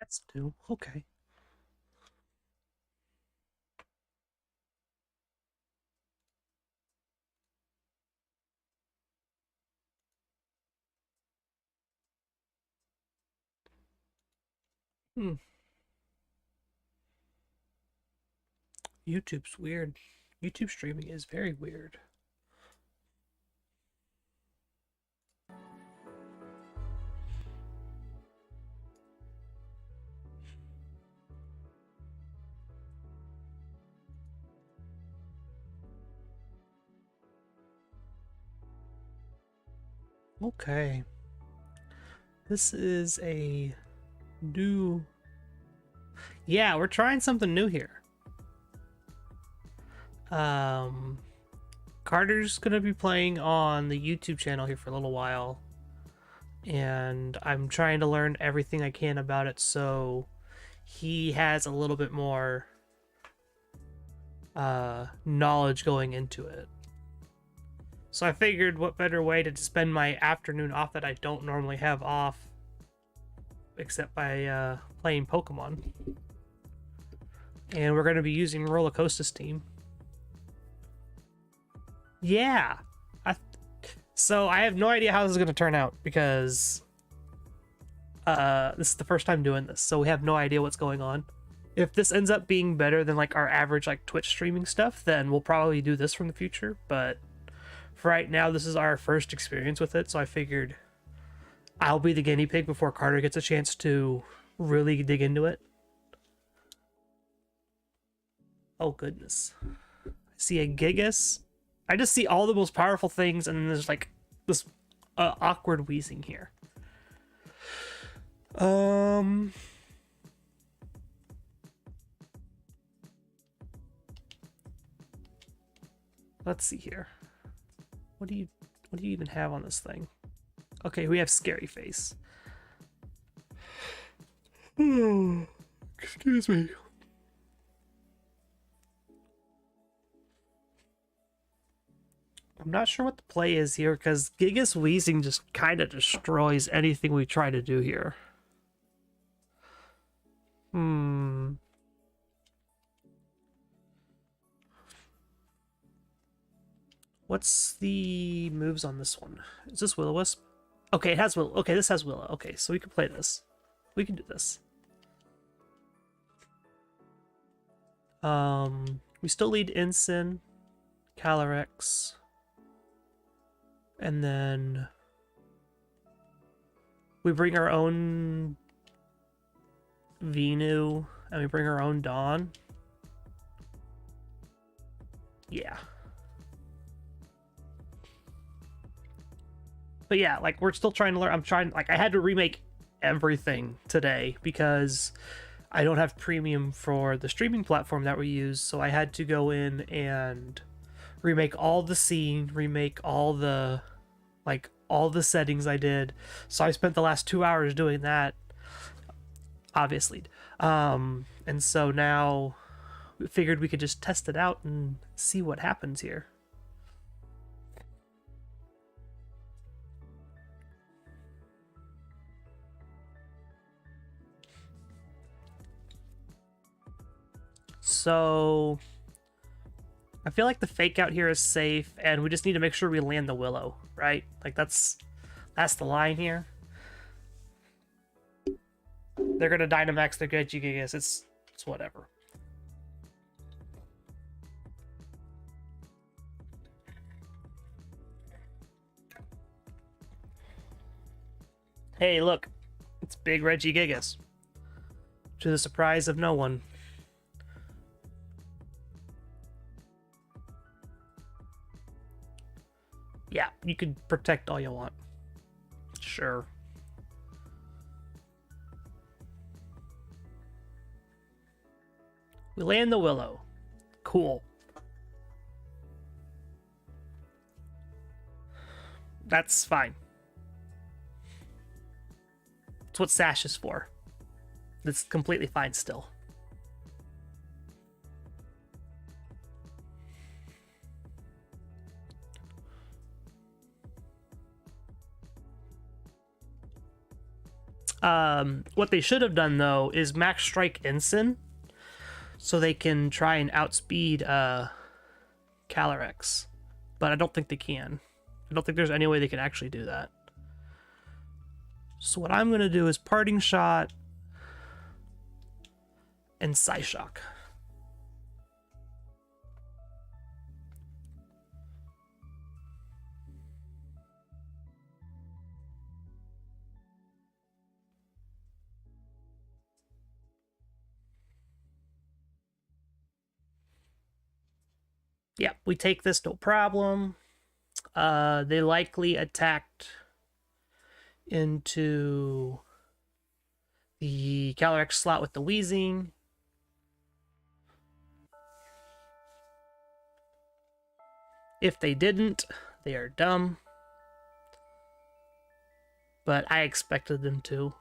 That's new. Okay. Hmm. YouTube's weird. YouTube streaming is very weird. Okay. This is a new... Yeah, we're trying something new here. Um, Carter's gonna be playing on the YouTube channel here for a little while. And I'm trying to learn everything I can about it so he has a little bit more knowledge going into it. So I figured what better way to spend my afternoon off that I don't normally have off except by playing Pokemon. And we're going to be using RollaCosta's team. Yeah. So I have no idea how this is going to turn out because this is the first time doing this. So we have no idea what's going on. If this ends up being better than like our average like Twitch streaming stuff, then we'll probably do this from the future. But for right now, this is our first experience with it. So I figured I'll be the guinea pig before Carter gets a chance to really dig into it. Oh, goodness. I see a Gigas. I just see all the most powerful things, and then there's like this awkward wheezing here. Let's see here. What do you even have on this thing? Okay, we have Scary Face. Excuse me. I'm not sure what the play is here because Gigas wheezing just kind of destroys anything we try to do here. What's the moves on this one? Is this Will-O-Wisp? Okay, it has Will. Okay, this has Willow. Okay, so we can play this. We can do this. We still lead Ensign, Calyrex, and then we bring our own Venu, and we bring our own Dawn. Yeah. But yeah, like we're still trying to learn. I had to remake everything today because I don't have premium for the streaming platform that we use, so I had to go in and remake all the scene, remake all the settings I did. So I spent the last 2 hours doing that, obviously. And so now we figured we could just test it out and see what happens here. So I feel like the fake out here is safe, and we just need to make sure we land the Willow, right? Like that's the line here. They're gonna Dynamax their Gigas. It's whatever. Hey, look, it's Big Regigigas. To the surprise of no one. Yeah, you could protect all you want. Sure. We land the Willow. Cool. That's fine. That's what Sash is for. That's completely fine still. What they should have done though is max strike Ensign, so they can try and outspeed Calyrex, but I don't think they can. I don't think there's any way they can actually do that. So what I'm gonna do is Parting Shot and Psyshock. Yeah, we take this, no problem. They likely attacked into the Calyrex slot with the Wheezing. If they didn't, they are dumb. But I expected them to.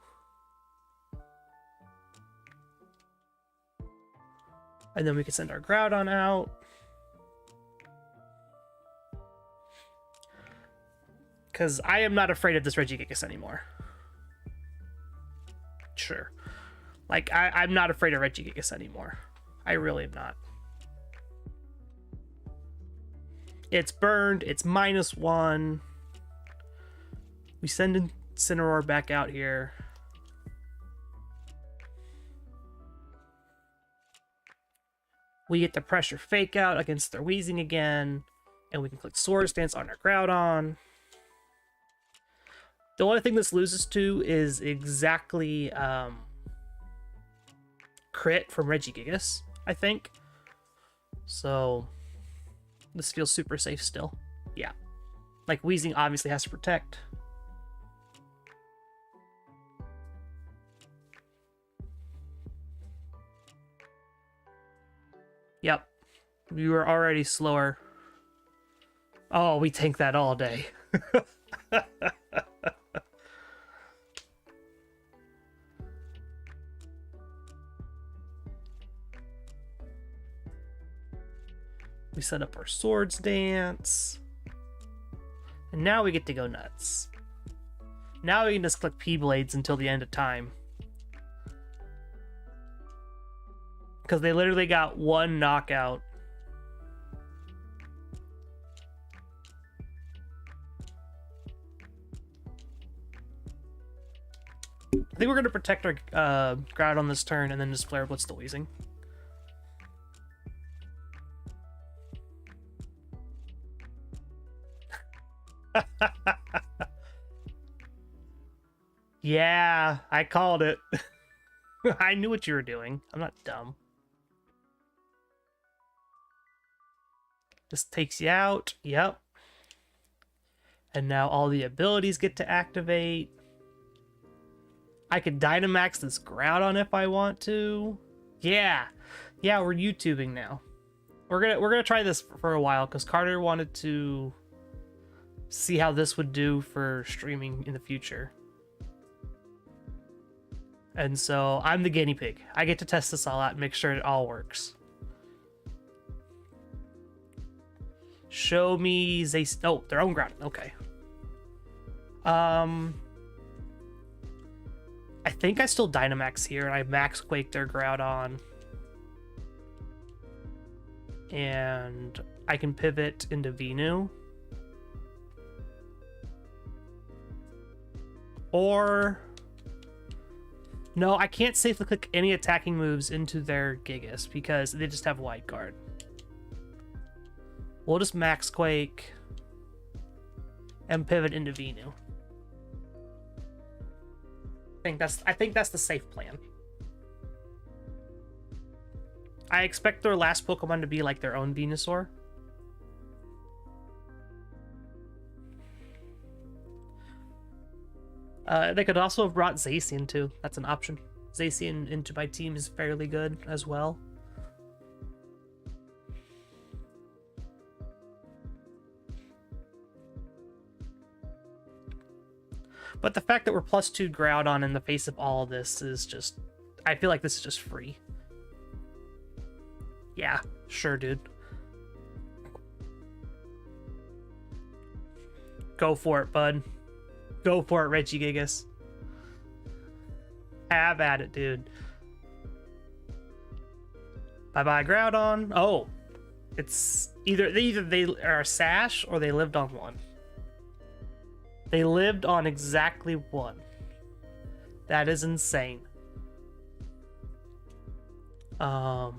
And then we can send our Groudon out. Because I am not afraid of this Regigigas anymore. Sure. Like, I'm not afraid of Regigigas anymore. I really am not. It's burned. It's -1. We send Incineroar back out here. We get the Pressure Fake out against their Wheezing again. And we can click Swords Dance on our Groudon. The only thing this loses to is exactly crit from Regigigas, I think. So this feels super safe still. Yeah. Like, Wheezing obviously has to protect. Yep. We were already slower. Oh, we tank that all day. We set up our Swords Dance. And now we get to go nuts. Now we can just click P-Blades until the end of time. Because they literally got one knockout. I think we're going to protect our Groudon this turn and then just Flare Blitz the Wheezing. Yeah, I called it. I knew what you were doing. I'm not dumb. This takes you out. Yep. And now all the abilities get to activate. I could Dynamax this Groudon if I want to. Yeah. Yeah, we're YouTubing now. We're gonna try this for a while because Carter wanted to see how this would do for streaming in the future. And so I'm the guinea pig. I get to test this all out and make sure it all works. Show me Zace. Oh, their own Groudon. Okay. I think I still Dynamax here, and I Max Quake their Groudon. And I can pivot into Venu. Or... no, I can't safely click any attacking moves into their Gigas because they just have Wide Guard. We'll just Max Quake and pivot into Venu. I think that's the safe plan. I expect their last Pokemon to be like their own Venusaur. They could also have brought Zacian too. That's an option. Zacian into my team is fairly good as well. But the fact that we're +2 Groudon in the face of all of this is just... I feel like this is just free. Yeah, sure, dude. Go for it, bud. Go for it, Regigigas. Have at it, dude. Bye-bye, Groudon. Oh, it's either they are a sash or they lived on one. They lived on exactly one. That is insane. Well,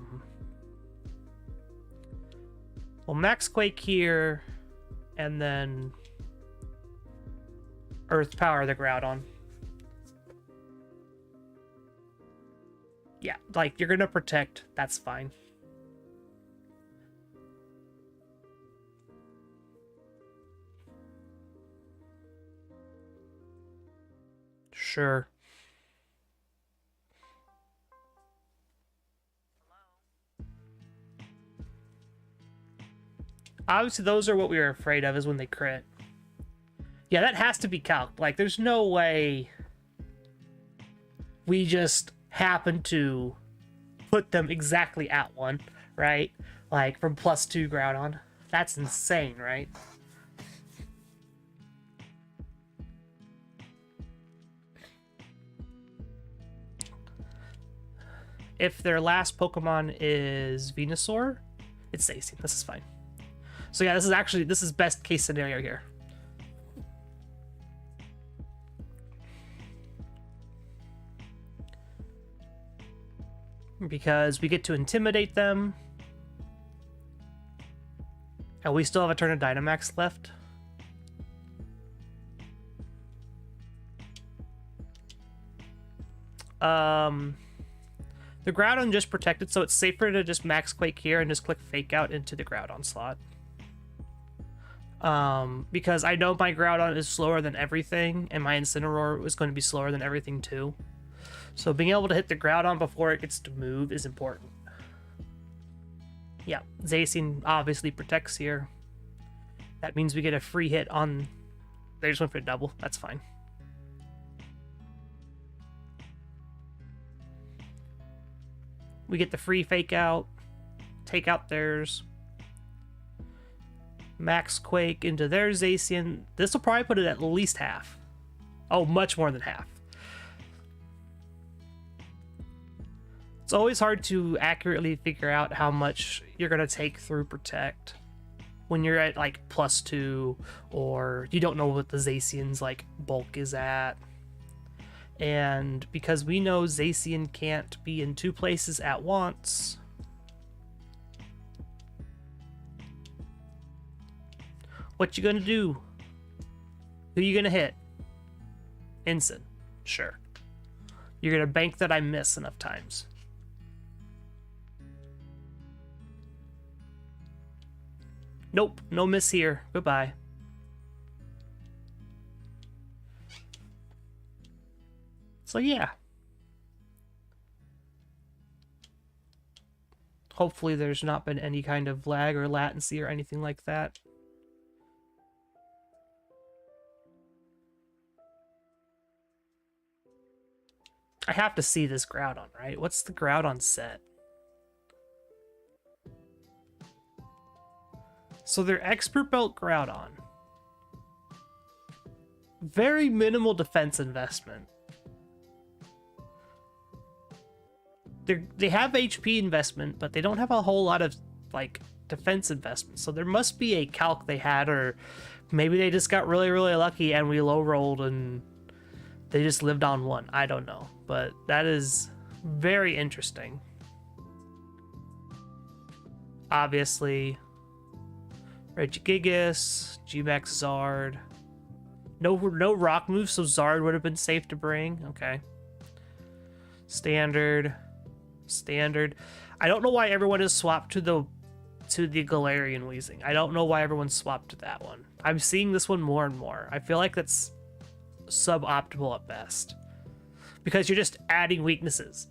Max Quake here, and then Earth Power the Groudon. Yeah, like, you're gonna protect, that's fine. Sure. Obviously, those are what we were afraid of, is when they crit. Yeah, that has to be calced. Like, there's no way we just happen to put them exactly at one, right? Like, from +2 Groudon. That's insane, right? If their last Pokemon is Venusaur, it's Zacian. This is fine. So yeah, this is best case scenario here. Because we get to intimidate them. And we still have a turn of Dynamax left. The Groudon just protected, so it's safer to just Max Quake here and just click Fake Out into the Groudon slot. Because I know my Groudon is slower than everything, and my Incineroar is going to be slower than everything too. So being able to hit the Groudon before it gets to move is important. Yeah, Zacian obviously protects here. That means we get a free hit on... They just went for a double. That's fine. We get the free Fake Out. Take out theirs. Max Quake into their Zacian. This will probably put it at least half. Oh, much more than half. It's always hard to accurately figure out how much you're going to take through Protect when you're at like +2, or you don't know what the Zacian's like bulk is at. And because we know Zacian can't be in 2 places at once, what you gonna do? Who you gonna hit? Ensign. Sure. You're gonna bank that I miss enough times. Nope, no miss here. Goodbye. So yeah. Hopefully there's not been any kind of lag or latency or anything like that. I have to see this Groudon, right? What's the Groudon set? So their Expert Belt Groudon. Very minimal defense investment. They have HP investment, but they don't have a whole lot of like defense investment. So there must be a calc they had, or maybe they just got really, really lucky and we low rolled and they just lived on one. I don't know, but that is very interesting. Obviously, Regigigas, G-Max Zard. No rock moves, so Zard would have been safe to bring. Okay. Standard. I don't know why everyone is swapped to the Galarian Weezing. I don't know why everyone's swapped to that one. I'm seeing this one more and more. I feel like that's suboptimal at best, because you're just adding weaknesses.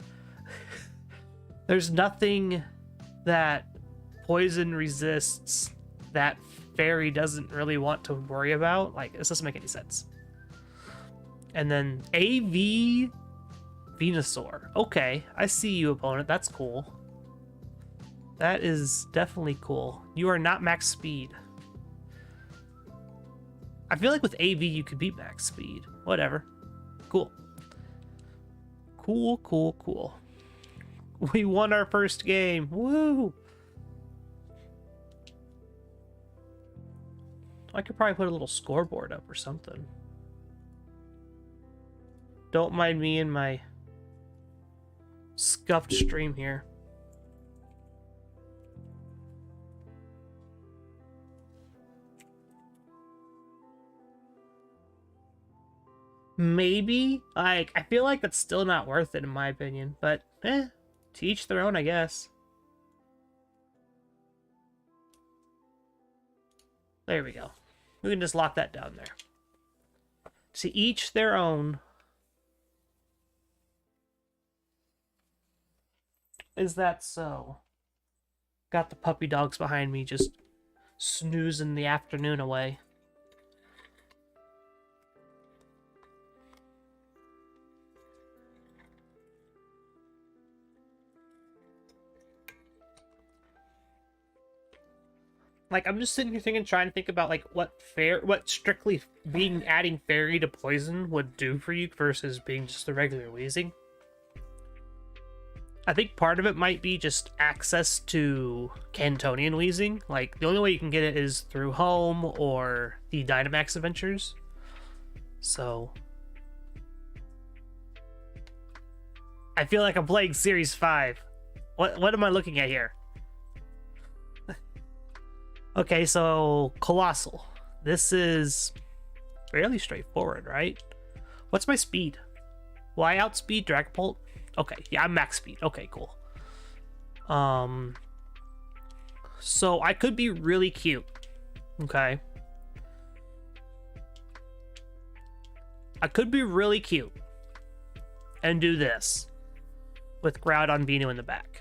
There's nothing that poison resists that Fairy doesn't really want to worry about. Like, this doesn't make any sense. And then AV Venusaur. Okay, I see you, opponent. That's cool. That is definitely cool. You are not max speed. I feel like with AV you could beat max speed. Whatever. Cool. Cool, cool, cool. We won our first game. Woo! I could probably put a little scoreboard up or something. Don't mind me and my scuffed stream here. Maybe. I feel like that's still not worth it in my opinion, but to each their own, I guess. There we go. We can just lock that down there. To each their own. Is that so? Got the puppy dogs behind me just snoozing the afternoon away. Like, I'm just sitting here trying to think about, like, what strictly adding fairy to poison would do for you versus being just the regular wheezing. I think part of it might be just access to Cantonian wheezing. Like, the only way you can get it is through home or the Dynamax adventures. So I feel like I'm playing Series 5. What am I looking at here? Okay, so Colossal. This is fairly straightforward, right? What's my speed? Will I outspeed Dragapult? Okay, yeah, I'm max speed. Okay, cool. So I could be really cute. Okay. I could be really cute and do this with Groudon Binu in the back.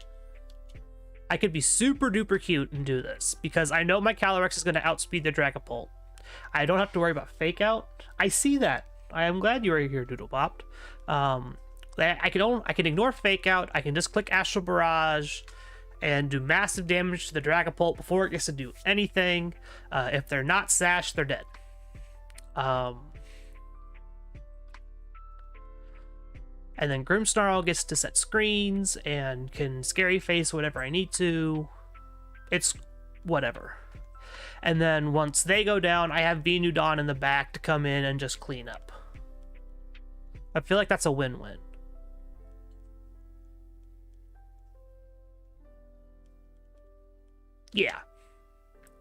I could be super duper cute and do this because I know my Calyrex is going to outspeed the Dragapult. I don't have to worry about Fake Out. I see that. I am glad you are here, Doodlebop. I can ignore Fake Out. I can just click Astral Barrage and do massive damage to the Dragapult before it gets to do anything. If they're not sashed, they're dead. And then Grimmsnarl gets to set screens and can Scary Face whatever I need to. It's whatever. And then once they go down, I have Venudon in the back to come in and just clean up. I feel like that's a win-win. Yeah.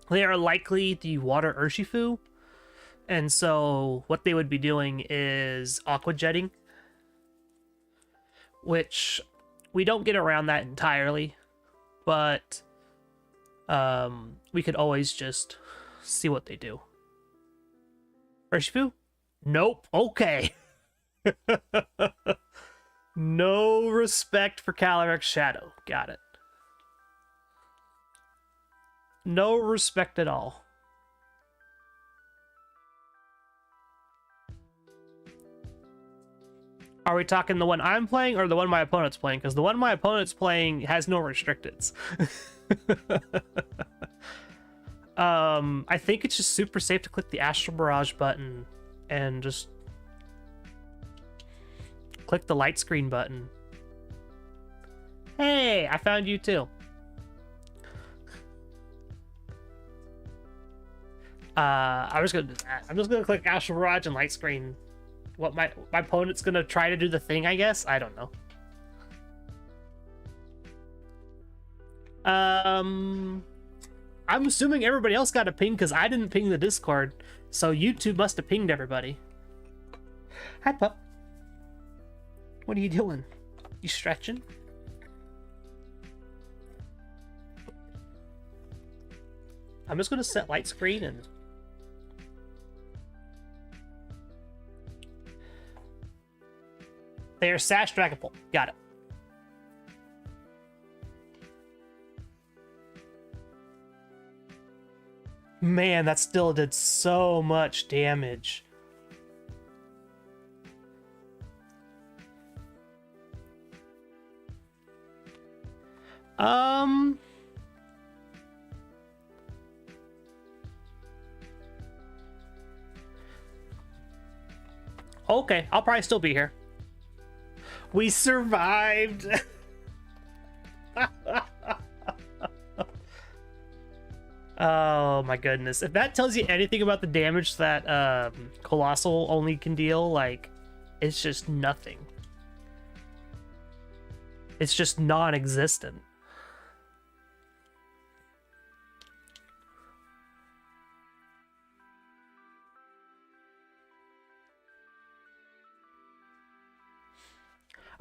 They are likely the Water Urshifu. And so what they would be doing is Aqua Jetting, which we don't get around that entirely, but we could always just see what they do. Urshifu? Nope. Okay. No respect for Calyrex Shadow. Got it. No respect at all. Are we talking the one I'm playing or the one my opponent's playing? Because the one my opponent's playing has no restricteds. I think it's just super safe to click the Astral Barrage button and just click the light screen button. Hey, I found you too. I'm just gonna do that. I'm just gonna click Astral Barrage and light screen. What my opponent's gonna try to do the thing, I guess? I don't know. I'm assuming everybody else got a ping because I didn't ping the Discord, so YouTube must have pinged everybody. Hi, pup. What are you doing? You stretching? I'm just gonna set light screen and they are Sash Dragapult. Got it. Man, that still did so much damage. Okay, I'll probably still be here. We survived. Oh my goodness. If that tells you anything about the damage that Colossal only can deal, like, it's just nothing. It's just non-existent.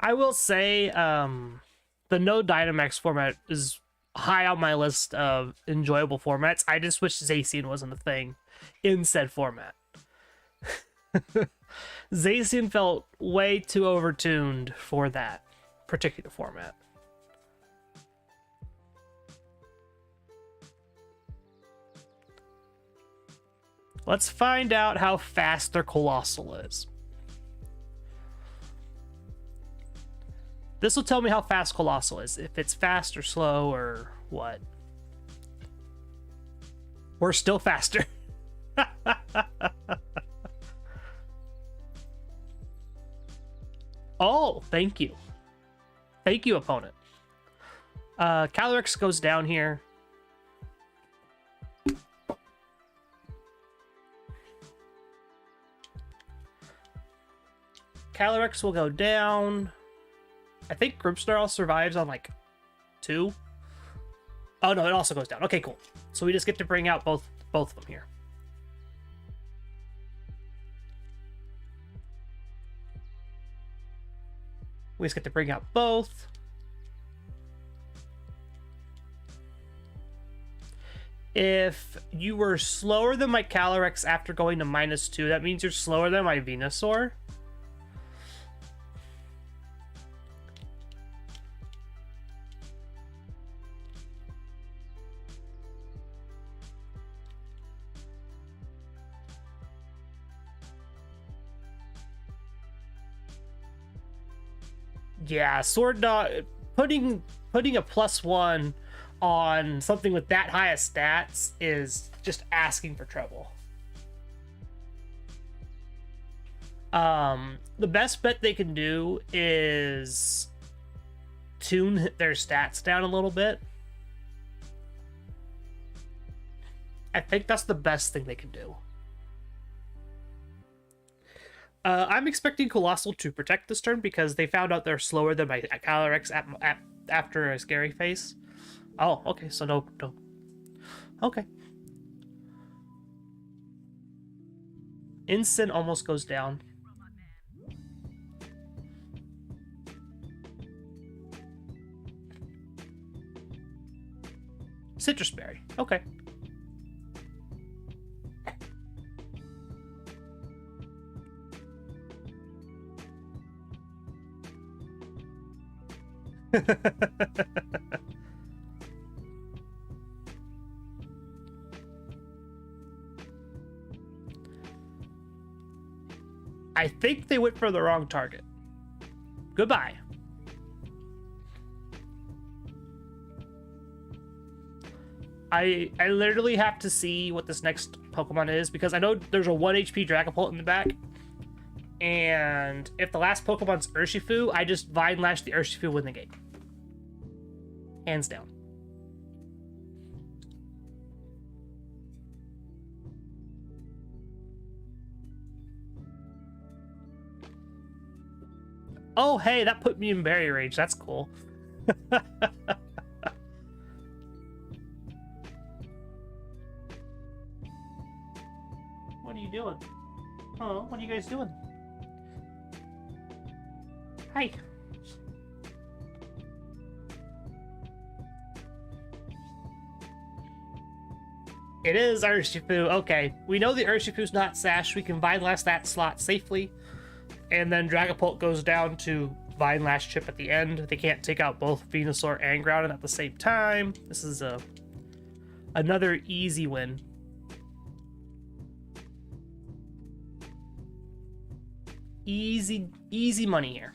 I will say, the no Dynamax format is high on my list of enjoyable formats. I just wish Zacian wasn't a thing in said format. Zacian felt way too overtuned for that particular format. Let's find out how fast their Colossal is. This will tell me how fast Colossal is, if it's fast or slow or what. We're still faster. Oh, thank you. Thank you, opponent. Calyrex goes down here. Calyrex will go down. I think Group Snarl survives on like 2. Oh no, it also goes down. Okay, cool. So we just get to bring out both of them here. We just get to bring out both. If you were slower than my Calyrex after going to -2, that means you're slower than my Venusaur. Yeah, Sword Dog putting a +1 on something with that high of stats is just asking for trouble. The best bet they can do is tune their stats down a little bit. I think that's the best thing they can do. I'm expecting Colossal to protect this turn because they found out they're slower than my Calyrex after a scary face. Oh, okay, so no. Okay. Instant almost goes down. Citrus Berry, okay. I think they went for the wrong target. Goodbye. I literally have to see what this next Pokemon is because I know there's a 1 HP Dragapult in the back. And if the last Pokemon's Urshifu, I just Vine Lash the Urshifu, win the game. Hands down. Oh, hey, that put me in Berry Rage. That's cool. What are you doing? Oh, what are you guys doing? Hi. It is Urshifu. Okay, we know the Urshifu's not Sash. We can Vine Lash that slot safely. And then Dragapult goes down to Vine Lash Chip at the end. They can't take out both Venusaur and Groudon at the same time. This is another easy win. Easy money here.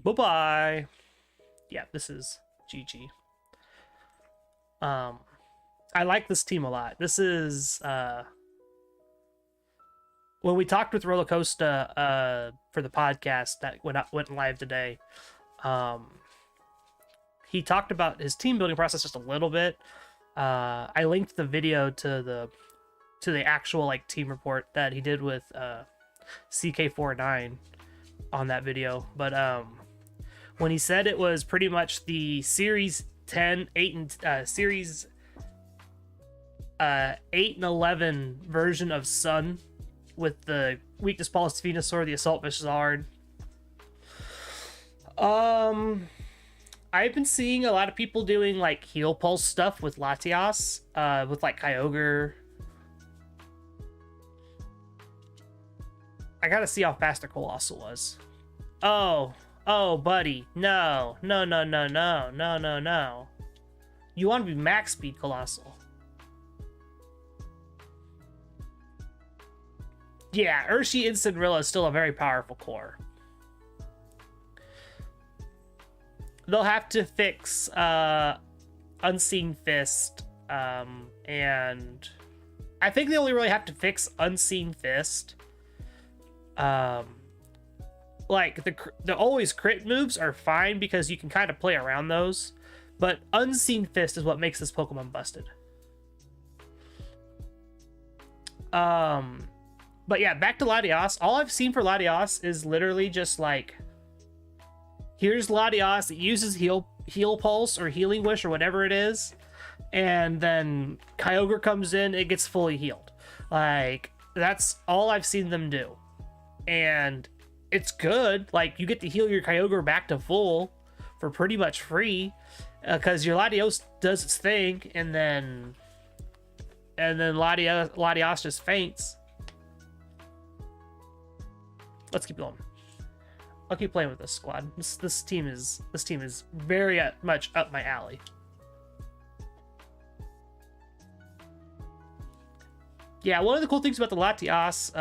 Bye-bye. Yeah, this is GG. I like this team a lot. This is when we talked with RollaCosta for the podcast that went live today. He talked about his team building process just a little bit. I linked the video to the actual like team report that he did with CK49 on that video. But when he said it was pretty much the Series 10, 8, and Series 8 and 11 version of Sun with the Weakness Pulse Venusaur, the Assault Vishazard. I've been seeing a lot of people doing like Heal Pulse stuff with Latias, with like Kyogre. I gotta see how fast the Colossal was. Oh, buddy. No. You want to be max speed Colossal. Yeah, Urshi and Cinderella is still a very powerful core. They'll have to fix Unseen Fist, and I think they only really have to fix Unseen Fist. Like the always crit moves are fine because you can kind of play around those, but Unseen Fist is what makes this Pokemon busted. But yeah, back to Latias. All I've seen for Latias is literally just like, here's Latias. It uses Heal Pulse or Healing Wish or whatever it is, and then Kyogre comes in, it gets fully healed. Like, that's all I've seen them do. And it's good. Like, you get to heal your Kyogre back to full for pretty much free, because your Latios does its thing, and then Latias just faints. Let's keep going. I'll keep playing with this squad. This team is very much up my alley. Yeah, one of the cool things about the Latias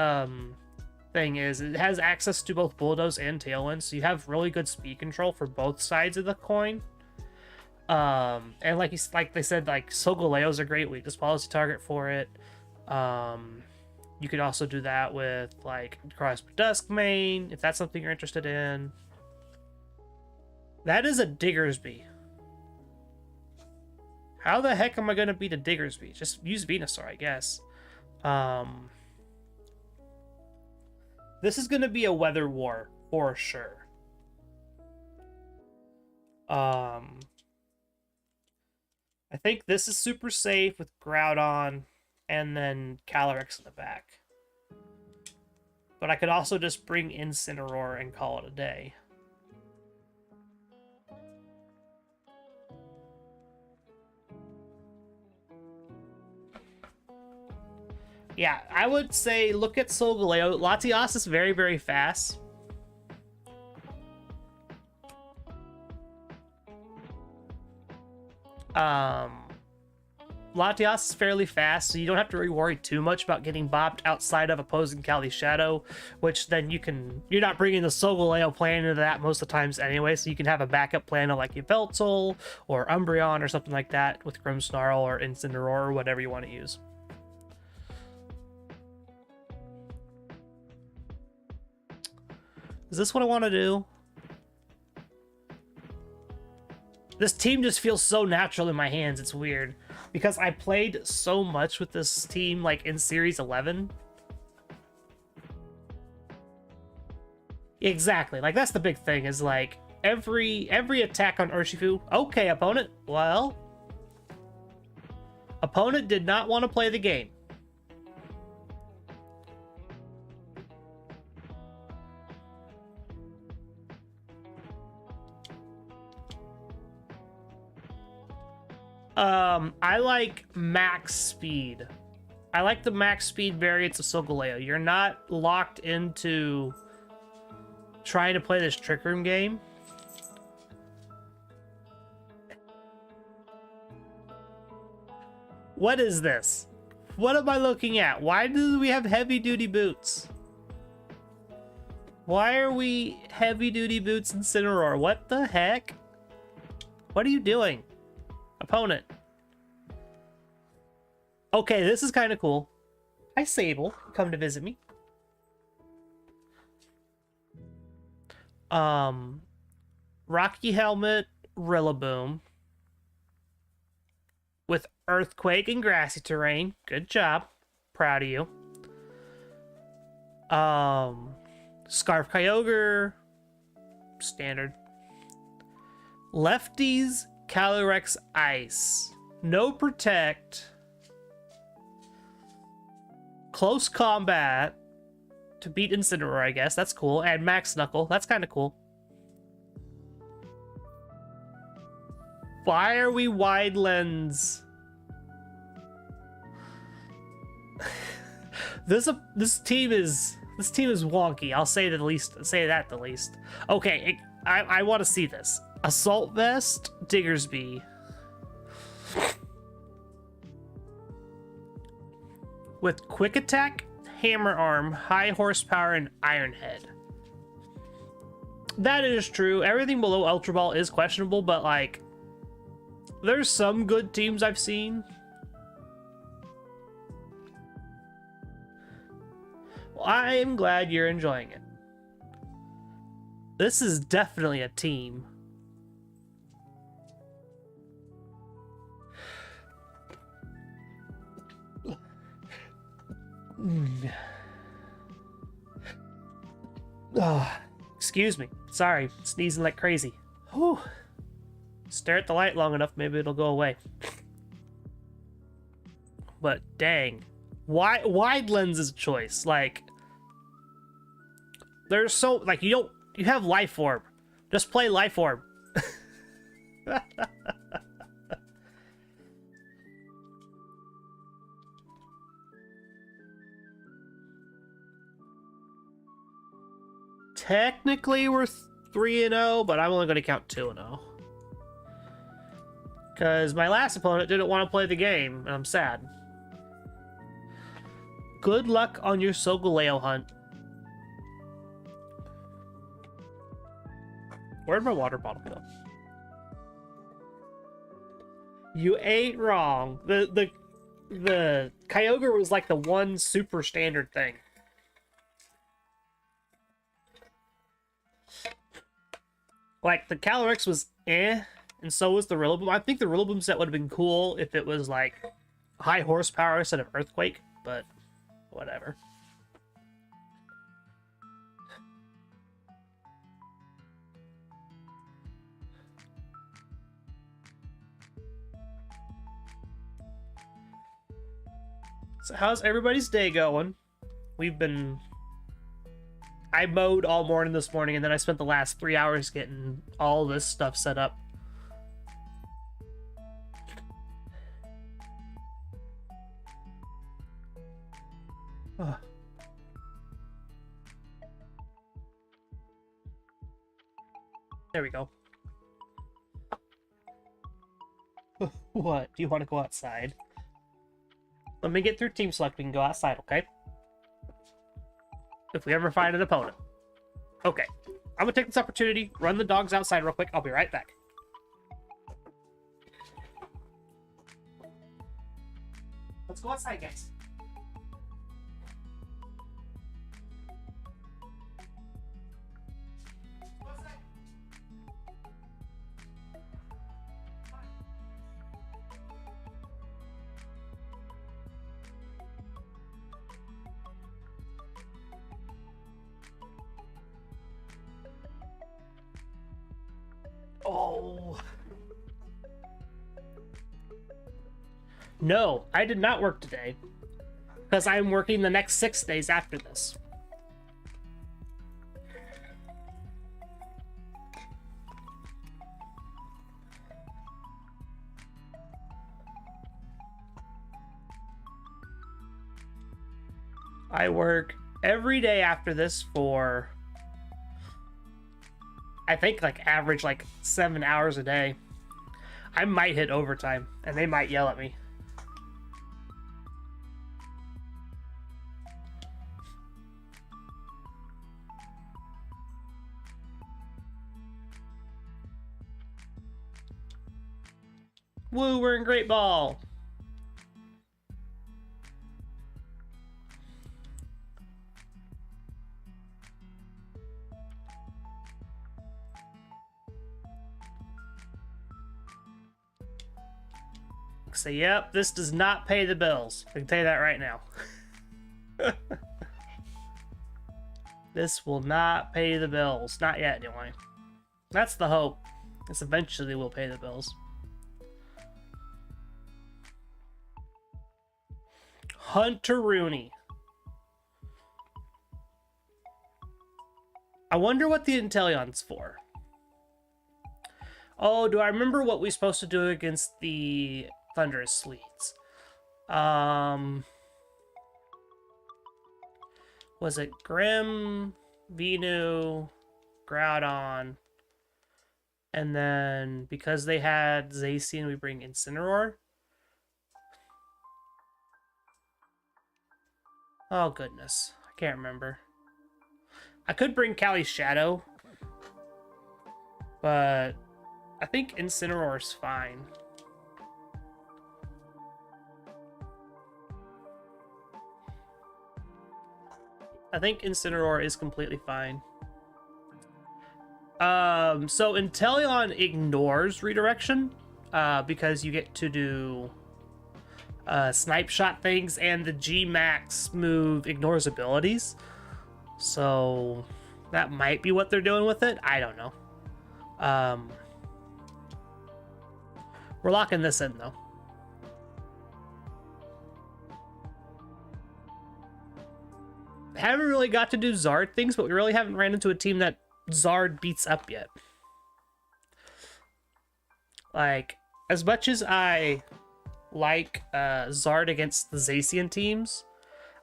thing is it has access to both Bulldoze and Tailwind, so you have really good speed control for both sides of the coin. And like they said, like Solgaleo's a great weakness policy target for it. You could also do that with like Cross Duskmane if that's something you're interested in. That is a Diggersby. How the heck am I gonna beat a Diggersby? Just use Venusaur, I guess. This is gonna be a weather war for sure. I think this is super safe with Groudon and then Calyrex in the back. But I could also just bring Incineroar and call it a day. Yeah, I would say look at Solgaleo. Latias is very, very fast. Latias is fairly fast, so you don't have to really worry too much about getting bopped outside of opposing Cali's Shadow, which then you're not bringing the Solgaleo plan into that most of the times anyway, so you can have a backup plan of like Yveltal or Umbreon or something like that with Grimmsnarl or Incineroar or whatever you want to use. Is this what I want to do? This team just feels so natural in my hands, it's weird. Because I played so much with this team, like, in Series 11. Exactly, like, that's the big thing, is, like, every attack on Urshifu... Okay, opponent, well... Opponent did not want to play the game. I like max speed. I like the max speed variants of Solgaleo. You're not locked into trying to play this Trick Room game. What is this? What am I looking at? Why do we have heavy duty boots? Why are we heavy duty boots in Incineroar? What the heck? What are you doing? Opponent. Okay, this is kind of cool. Hi, Sable. Come to visit me. Rocky Helmet, Rillaboom. With Earthquake and Grassy Terrain. Good job. Proud of you. Scarf Kyogre. Standard. Lefties, Calyrex Ice. No Protect. Close Combat. To beat Incineroar, I guess. That's cool. And Max Knuckle. That's kind of cool. Why are we wide lens? This team is wonky. I'll say that the least. Okay, I want to see this. Assault Vest, Diggersby. With Quick Attack, Hammer Arm, High Horsepower, and Iron Head. That is true. Everything below Ultra Ball is questionable, but like, there's some good teams I've seen. Well, I'm glad you're enjoying it. This is definitely a team. Oh, excuse me. Sorry, sneezing like crazy. Whew. Stare at the light long enough, maybe it'll go away. But dang, wide lens is a choice. Like, there's so like you have Life Orb. Just play Life Orb. Technically, we're 3-0, but I'm only going to count 2-0. Because my last opponent didn't want to play the game, and I'm sad. Good luck on your Solgaleo hunt. Where'd my water bottle go? You ain't wrong. The Kyogre was like the one super standard thing. Like, the Calyrex was eh, and so was the Rillaboom. I think the Rillaboom set would have been cool if it was, like, high horsepower instead of Earthquake, but whatever. So how's everybody's day going? I mowed all morning this morning, and then I spent the last 3 hours getting all this stuff set up. Oh. There we go. What? Do you want to go outside? Let me get through team select. We can go outside, okay? If we ever find an opponent. Okay. I'm gonna take this opportunity, run the dogs outside real quick. I'll be right back. Let's go outside, guys. Oh. No, I did not work today. Because I'm working the next 6 days after this. I work every day after this for, I think, like, average, like, 7 hours a day. I might hit overtime, and they might yell at me. Woo, we're in Great Ball. Say, yep, this does not pay the bills. I can tell you that right now. This will not pay the bills. Not yet, anyway. That's the hope. This eventually will pay the bills. Hunter Rooney. I wonder what the Intellion's for. Oh, do I remember what we're supposed to do against the Thunderous Sleets? Was it Grim, Venu, Groudon, and then because they had Zacian, we bring Incineroar? Oh, goodness. I can't remember. I could bring Cali's Shadow, but I think Incineroar's fine. I think Incineroar is completely fine. So Inteleon ignores redirection, because you get to do snipe shot things, and the G-Max move ignores abilities. So that might be what they're doing with it. I don't know. We're locking this in, though. Haven't really got to do Zard things, but we really haven't ran into a team that Zard beats up yet. Like, as much as I like Zard against the Zacian teams,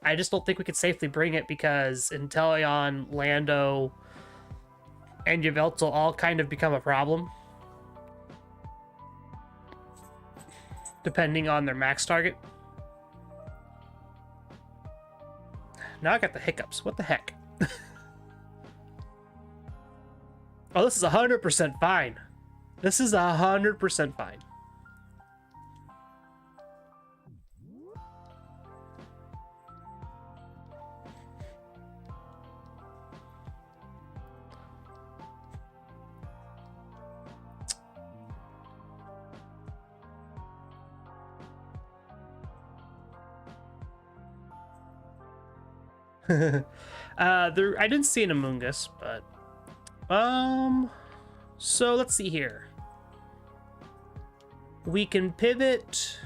I just don't think we could safely bring it because Inteleon, Lando, and Yveltal all kind of become a problem, depending on their max target. Now I got the hiccups. What the heck? Oh, this is 100% fine. This is 100% fine. I didn't see an Amoonguss, but so let's see here. We can pivot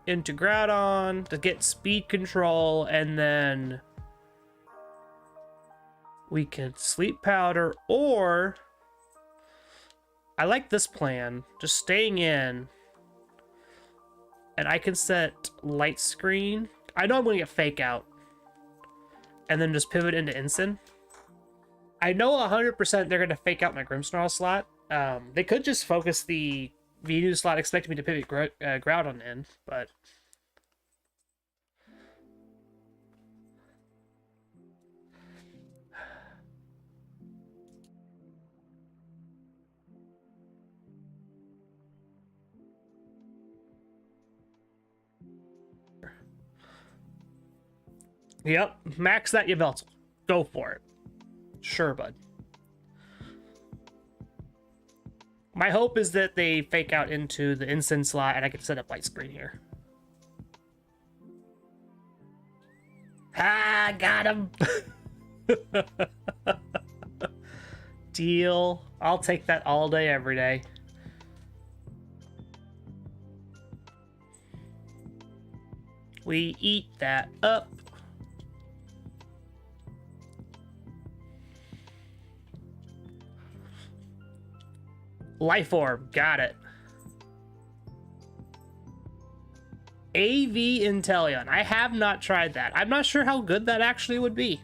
into Groudon to get speed control, and then we can Sleep Powder, or I like this plan, just staying in, and I can set Light Screen. I know I'm going to get Fake Out, and then just pivot into Incin. I know 100% they're going to Fake Out my Grimmsnarl slot. They could just focus the Venu slot, expecting me to pivot Groudon in, but... Yep, max that Yveltal. Go for it. Sure, bud. My hope is that they Fake Out into the Incin slot and I can set up Light Screen here. Ah, got him! Deal. I'll take that all day, every day. We eat that up. Life Orb, got it. AV Inteleon. I have not tried that. I'm not sure how good that actually would be.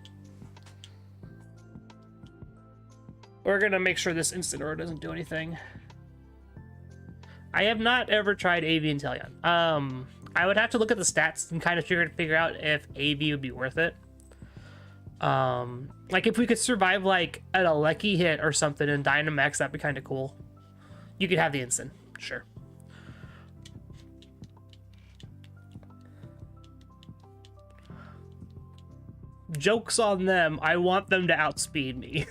We're gonna make sure this Incineroar doesn't do anything. I have not ever tried AV Inteleon. I would have to look at the stats and kind of figure out if AV would be worth it. Like if we could survive like an Alecki hit or something in Dynamax, that'd be kind of cool. You could have the Incin, sure. Joke's on them. I want them to outspeed me.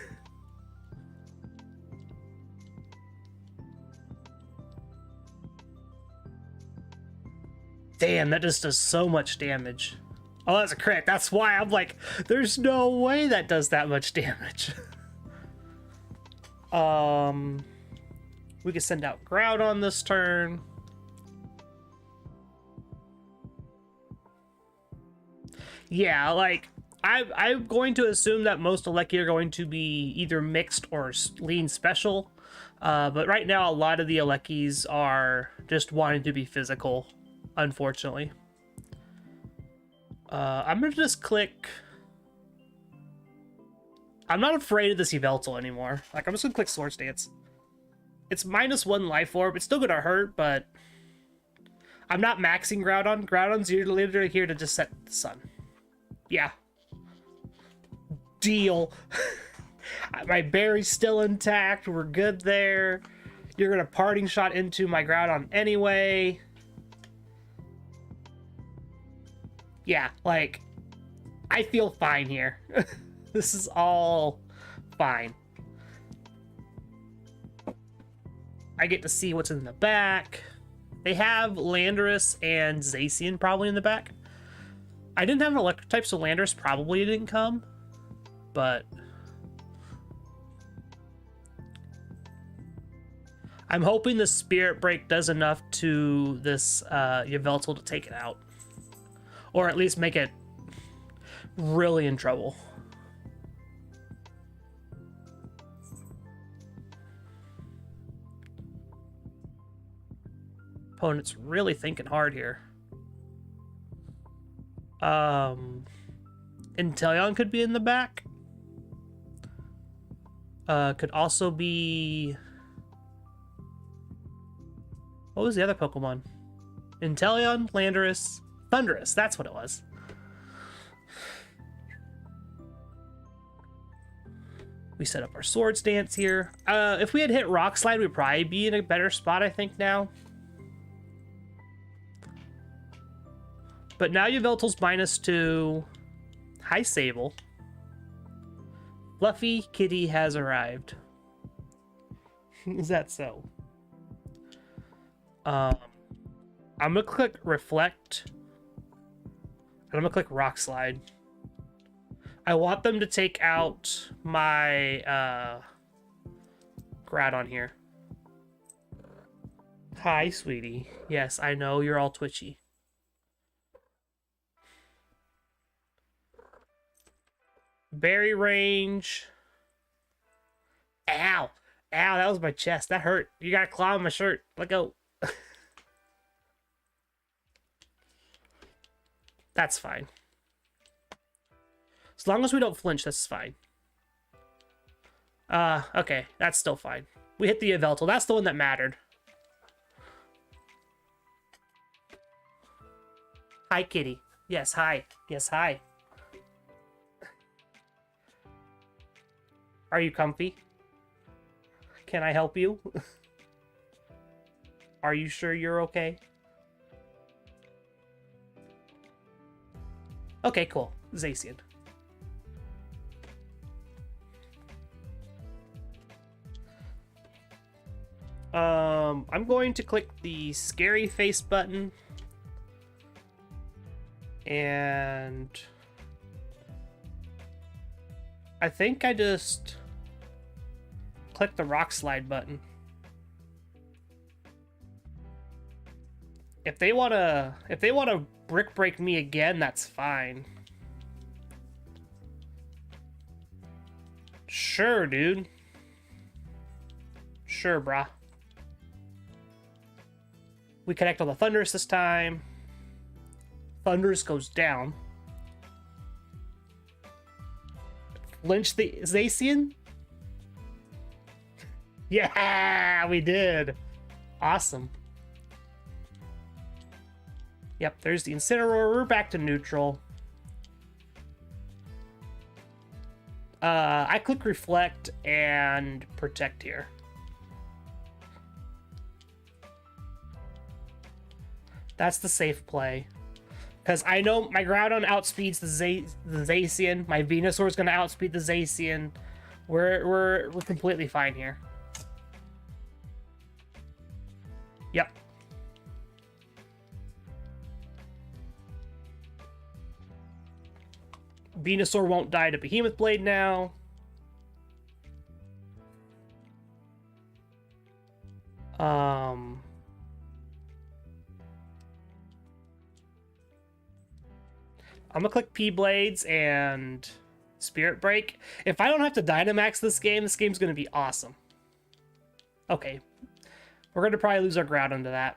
Damn, that just does so much damage. Oh, that's a crit. That's why I'm like, there's no way that does that much damage. We can send out Groudon this turn. Yeah, like, I'm going to assume that most Aleki are going to be either mixed or lean special. But right now, a lot of the Alekis are just wanting to be physical, unfortunately. I'm going to just click... I'm not afraid of this Yveltal anymore. Like, I'm just going to click Swords Dance. It's -1 life orb. It's still going to hurt, but... I'm not maxing Groudon. Groudon's literally here to just set the sun. Yeah. Deal. My berry's still intact. We're good there. You're gonna parting shot into my Groudon anyway. Yeah, like, I feel fine here. This is all fine. I get to see what's in the back. They have Landorus and Zacian probably in the back. I didn't have an electric type, so Landorus probably didn't come, but I'm hoping the Spirit Break does enough to this Yveltal to take it out, or at least make it really in trouble. Opponent's really thinking hard here. Inteleon could be in the back. Could also be... What was the other Pokemon? Inteleon, Landorus, Thundurus. That's what it was. We set up our Swords Dance here. If we had hit Rock Slide, we'd probably be in a better spot, I think, now. But now Yveltal's -2. Hi, Sable. Fluffy Kitty has arrived. Is that so? I'm gonna click Reflect. And I'm gonna click Rock Slide. I want them to take out my Groudon here. Hi, sweetie. Yes, I know you're all twitchy. Berry range. Ow. Ow, that was my chest. That hurt. You got a claw on my shirt. Let go. That's fine. As long as we don't flinch, that's fine. Okay. That's still fine. We hit the Yveltal. That's the one that mattered. Hi, kitty. Yes, hi. Yes, hi. Are you comfy? Can I help you? Are you sure you're okay? Okay, cool. Zacian. I'm going to click the scary face button. And I think I just click the Rock Slide button. If they wanna Brick Break me again, that's fine. Sure, dude. Sure, brah. We connect on the Thundurus this time. Thundurus goes down. Lynch the Zacian? Yeah, we did. Awesome. Yep, there's the Incineroar. We're back to neutral. I click Reflect and Protect here. That's the safe play. Because I know my Groudon outspeeds the Zacian. My Venusaur is going to outspeed the Zacian. We're completely fine here. Yep. Venusaur won't die to Behemoth Blade now. I'm gonna click P-Blades and Spirit Break. If I don't have to Dynamax this game's gonna be awesome. Okay. We're gonna probably lose our Groudon to that.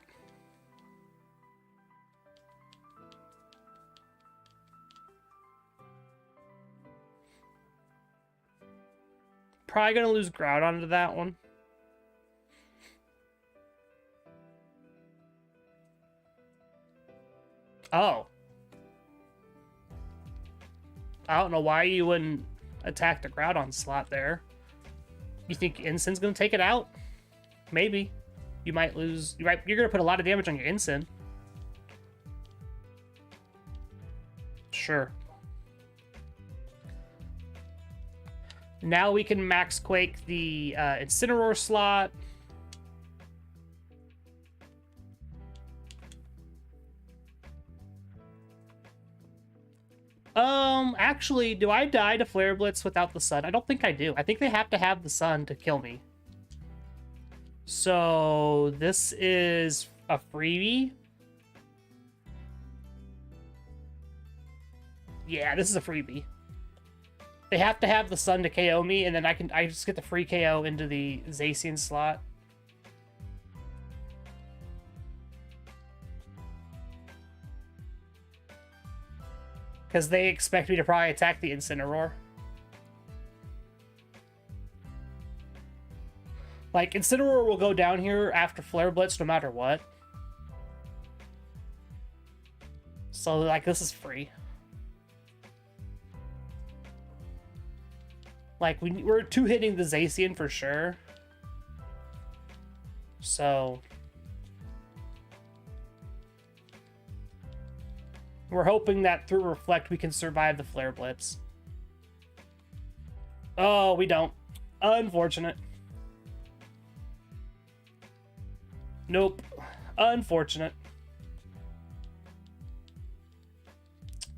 Probably gonna lose Groudon to that one. Oh. I don't know why you wouldn't attack the Groudon slot there. You think Ensign's gonna take it out? Maybe. You might lose. You're gonna put a lot of damage on your Ensign. Sure. Now we can Max Quake the Incineroar slot. Actually, do I die to Flare Blitz without the sun? I don't think I do. I think they have to have the sun to kill me. So, this is a freebie. Yeah, this is a freebie. They have to have the sun to KO me, and then I just get the free KO into the Zacian slot. Because they expect me to probably attack the Incineroar. Like, Incineroar will go down here after Flare Blitz no matter what. So, like, this is free. Like, we're two-hitting the Zacian for sure. So... we're hoping that through Reflect we can survive the Flare Blitz. Oh, we don't. Unfortunate. Nope. Unfortunate.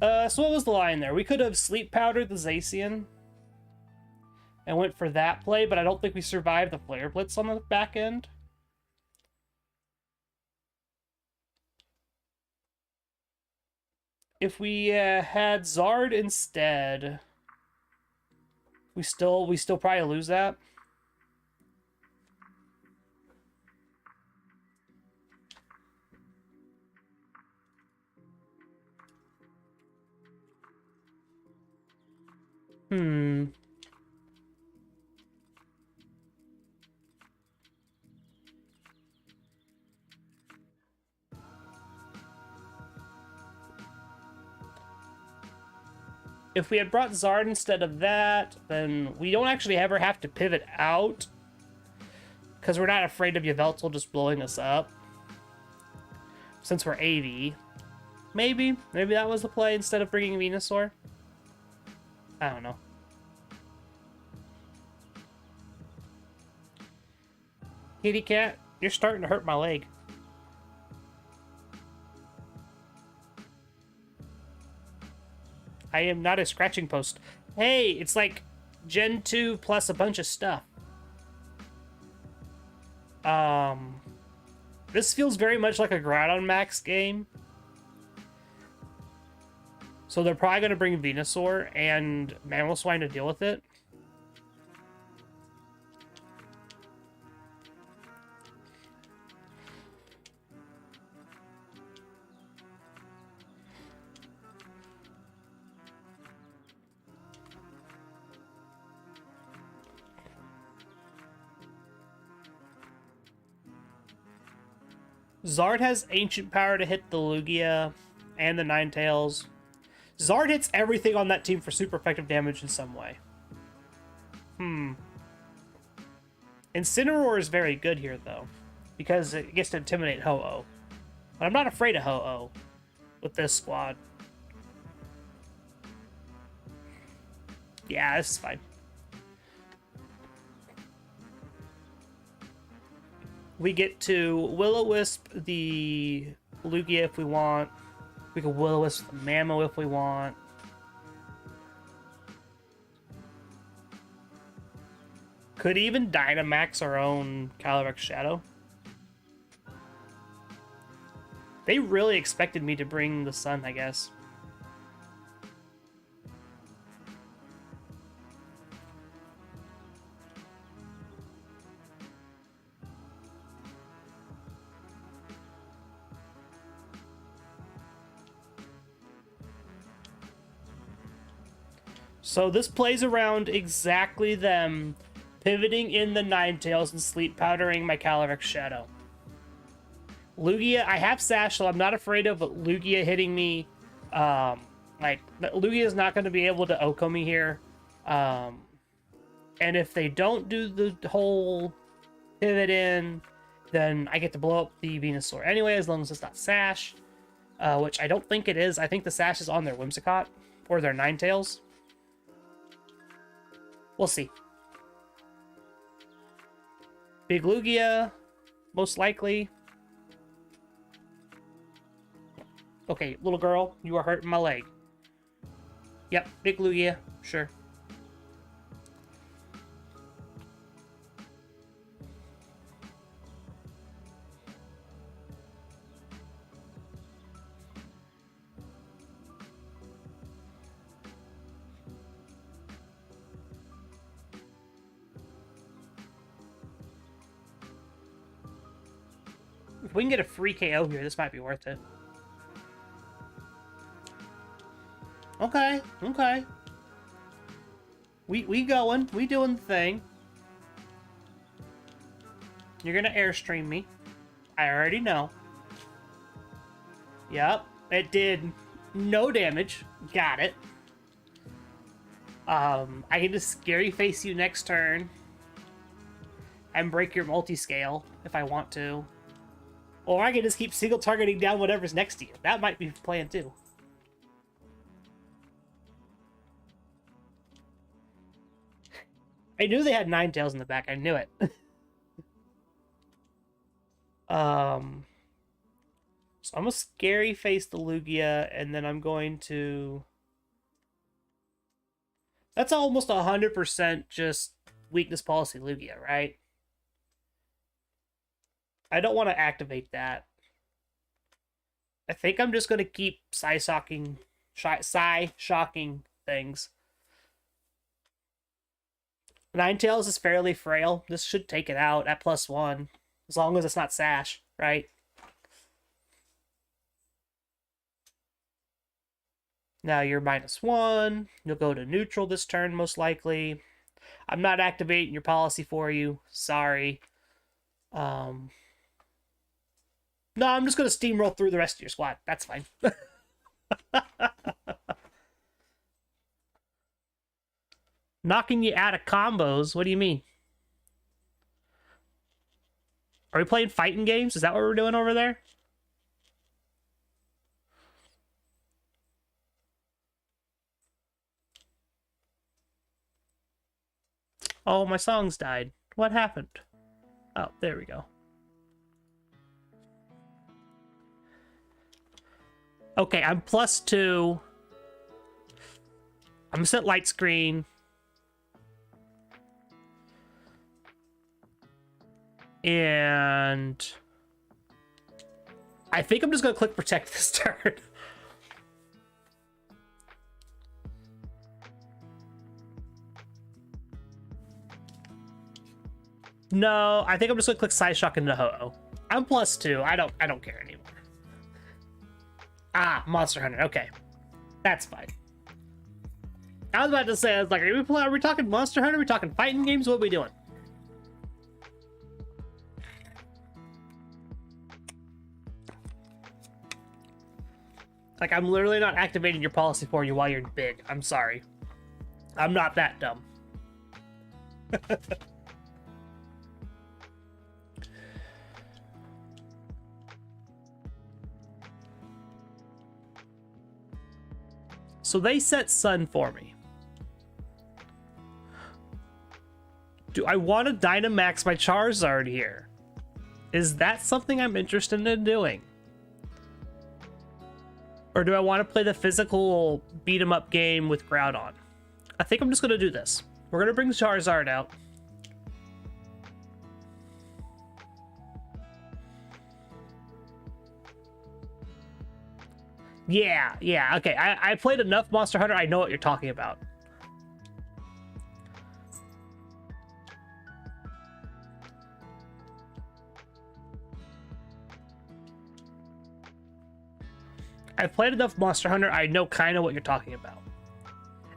So what was the line there? We could have Sleep Powdered the Zacian and went for that play, but I don't think we survived the Flare Blitz on the back end. If we had Zard instead, we still probably lose that. If we had brought Zard instead of that, then we don't actually ever have to pivot out. Because we're not afraid of Yveltal just blowing us up. Since we're AV. Maybe that was the play instead of bringing Venusaur. I don't know. Kitty cat, you're starting to hurt my leg. I am not a scratching post. Hey, it's like Gen 2 plus a bunch of stuff. This feels very much like a Groudon Max game. So they're probably going to bring Venusaur and Mamoswine to deal with it. Zard has Ancient Power to hit the Lugia and the Ninetales. Zard hits everything on that team for super effective damage in some way. Incineroar is very good here, though, because it gets to intimidate Ho-Oh. But I'm not afraid of Ho-Oh with this squad. Yeah, this is fine. We get to Will-O-Wisp the Lugia if we want. We can Will-O-Wisp the Mamo if we want. Could even Dynamax our own Calyrex Shadow. They really expected me to bring the sun, I guess. So this plays around exactly them pivoting in the Ninetales and sleep powdering my Calyrex Shadow. Lugia, I have Sash, so I'm not afraid of Lugia hitting me. Like, Lugia is not going to be able to OHKO me here. And if they don't do the whole pivot in, then I get to blow up the Venusaur anyway, as long as it's not Sash. Which I don't think it is. I think the Sash is on their Whimsicott, or their Ninetales. We'll see. Big Lugia, most likely. Okay, little girl, you are hurting my leg. Yep, big Lugia, sure. If we can get a free KO here, this might be worth it. Okay, okay. We going. We doing the thing. You're gonna Airstream me. I already know. Yep, it did no damage. Got it. I can just Scary Face you next turn. And break your multi-scale if I want to. Or I can just keep single targeting down whatever's next to you. That might be plan too. I knew they had Ninetales in the back. I knew it. So I'm gonna Scary Face the Lugia, and then I'm going to... That's almost 100% just weakness policy Lugia, right? I don't want to activate that. I think I'm just going to keep Psy-shocking things. Ninetales is fairly frail. This should take it out at +1. As long as it's not Sash, right? Now you're -1. You'll go to neutral this turn, most likely. I'm not activating your policy for you. Sorry. No, I'm just going to steamroll through the rest of your squad. That's fine. Knocking you out of combos? What do you mean? Are we playing fighting games? Is that what we're doing over there? Oh, my songs died. What happened? Oh, there we go. Okay, I'm +2. I'm gonna set light screen. And I think I'm just gonna click protect this turn. No, I think I'm just gonna click Psyshock into Ho-Oh. I'm +2. I don't care anymore. Ah, Monster Hunter. Okay, that's fine. I was about to say, I was like, are we talking Monster Hunter? Are we talking fighting games? What are we doing? Like, I'm literally not activating your policy for you while you're big. I'm sorry. I'm not that dumb. So they set Sun for me. Do I want to Dynamax my Charizard here? Is that something I'm interested in doing? Or do I want to play the physical beat-em-up game with Groudon? I think I'm just going to do this. We're going to bring Charizard out. Yeah, okay. I played enough Monster Hunter, I know what you're talking about. I've played enough Monster Hunter, I know kind of what you're talking about.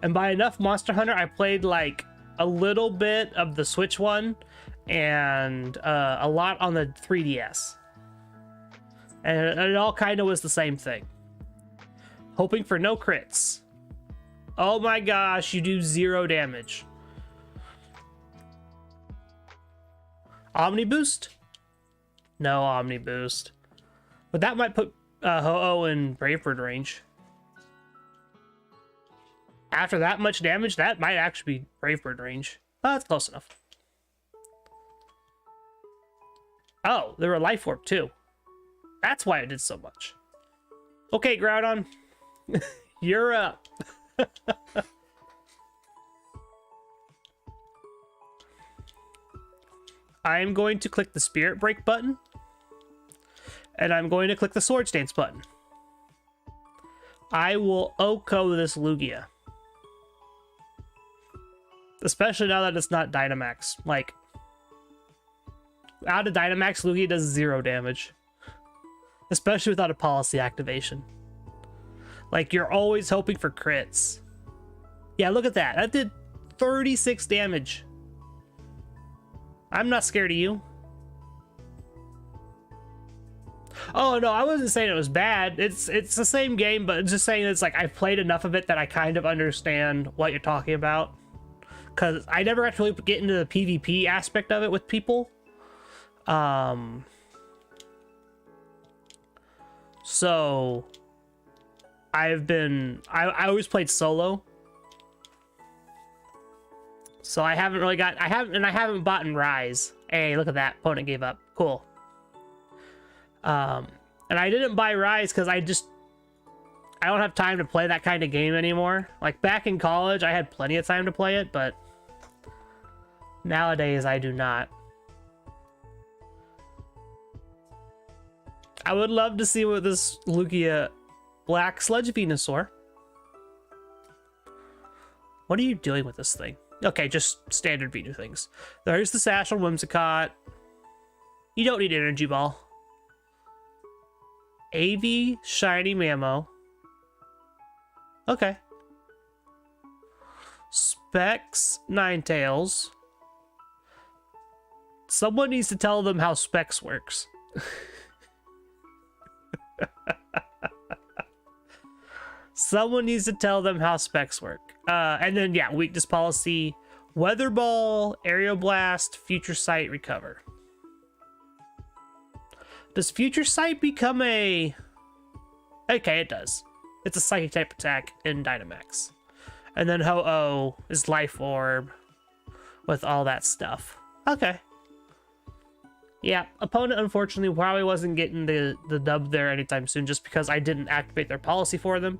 And by enough Monster Hunter, I played like a little bit of the Switch one and a lot on the 3DS. And it all kind of was the same thing. Hoping for no crits. Oh my gosh, you do 0 damage. Omni Boost? No Omni Boost. But that might put Ho-Oh in Bravebird range. After that much damage, that might actually be Bravebird range. Oh, that's close enough. Oh, there were Life Orb too. That's why it did so much. Okay, Groudon. You're up. I'm going to click the Spirit Break button. And I'm going to click the Swords Dance button. I will OHKO this Lugia. Especially now that it's not Dynamax. Like, out of Dynamax, Lugia does 0 damage. Especially without a policy activation. Like, you're always hoping for crits. Yeah, look at that. That did 36 damage. I'm not scared of you. Oh, no, I wasn't saying it was bad. It's the same game, but just saying it's like I've played enough of it that I kind of understand what you're talking about. Because I never actually get into the PvP aspect of it with people. So I always played solo. So I haven't really got, I haven't bought in Rise. Hey, look at that. Opponent gave up. Cool. And I didn't buy Rise because I don't have time to play that kind of game anymore. Like back in college, I had plenty of time to play it, but nowadays I do not. I would love to see what this Lugia Black Sludge Venusaur. What are you doing with this thing? Okay, just standard Venu things. There's the Sash on Whimsicott. You don't need Energy Ball. AV Shiny Mammo. Okay. Specs Ninetales. Someone needs to tell them how Specs works. Someone needs to tell them how Specs work. And then, yeah, Weakness Policy, Weather Ball, Aerial Blast, Future Sight, Recover. Does Future Sight become a... Okay, it does. It's a Psychic type attack in Dynamax. And then Ho-Oh is Life Orb with all that stuff. Okay. Yeah, opponent unfortunately probably wasn't getting the dub there anytime soon just because I didn't activate their policy for them.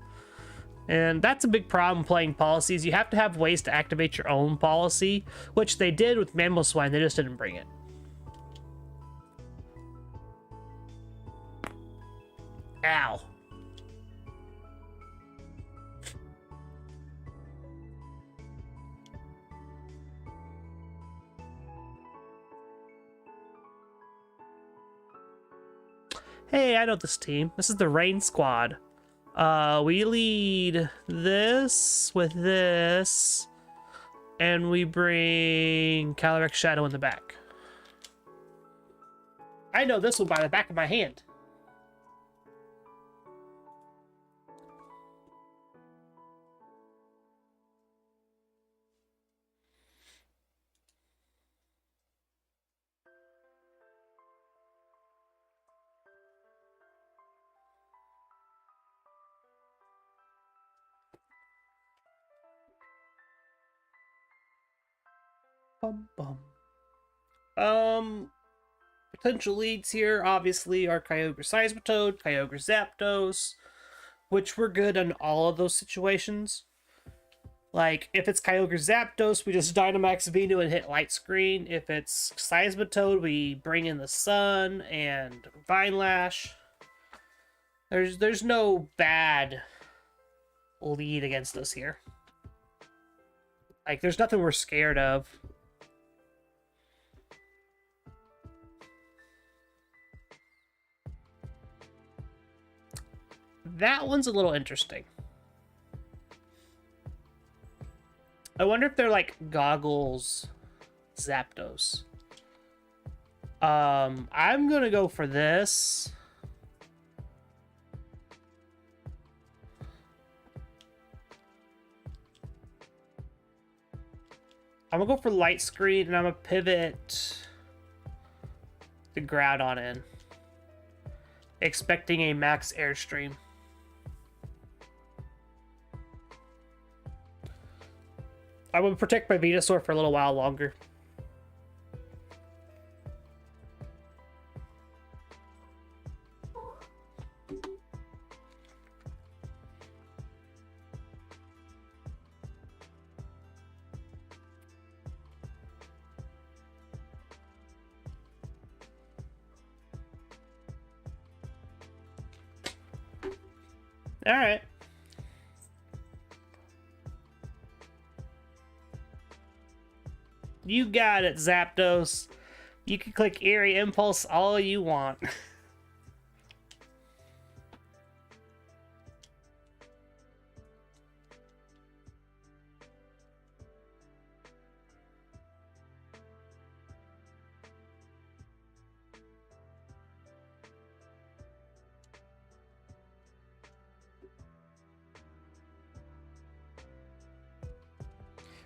And that's a big problem playing policies. You have to have ways to activate your own policy, which they did with Mamoswine, they just didn't bring it. Ow. Hey, I know this team. This is the Rain Squad. We lead this with this, and we bring Calyrex Shadow in the back. I know this one by the back of my hand. Bum, bum. Potential leads here obviously are Kyogre Seismitoad, Kyogre Zapdos, which were good in all of those situations. Like, if it's Kyogre Zapdos, we just Dynamax Venu and hit Light Screen. If it's Seismitoad, we bring in the Sun and Vine Lash. There's no bad lead against us here. Like, there's nothing we're scared of. That one's a little interesting. I wonder if they're like goggles Zapdos. I'm gonna go for this. I'm gonna go for light screen and I'm gonna pivot the Groudon in, expecting a max airstream. I will protect my Venusaur for a little while longer. All right. You got it, Zapdos. You can click Eerie Impulse all you want.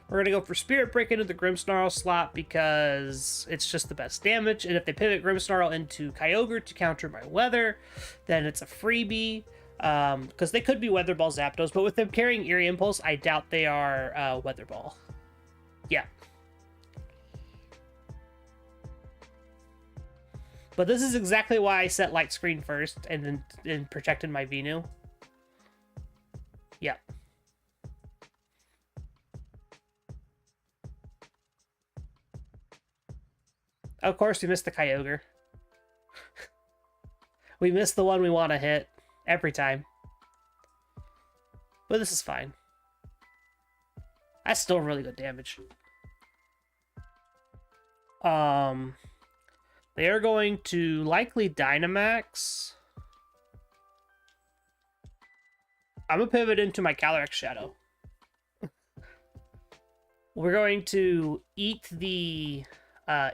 We're going to go for Spirit Break into the Grimmsnarl slot because it's just the best damage. And if they pivot Grimmsnarl into Kyogre to counter my Weather, then it's a freebie. Because they could be Weather Ball Zapdos, but with them carrying Eerie Impulse, I doubt they are Weather Ball. Yeah. But this is exactly why I set Light Screen first and then protected my Venu. Yeah. Of course, we missed the Kyogre. We missed the one we want to hit every time. But this is fine. That's still really good damage. They are going to likely Dynamax. I'm going to pivot into my Calyrex Shadow. We're going to eat the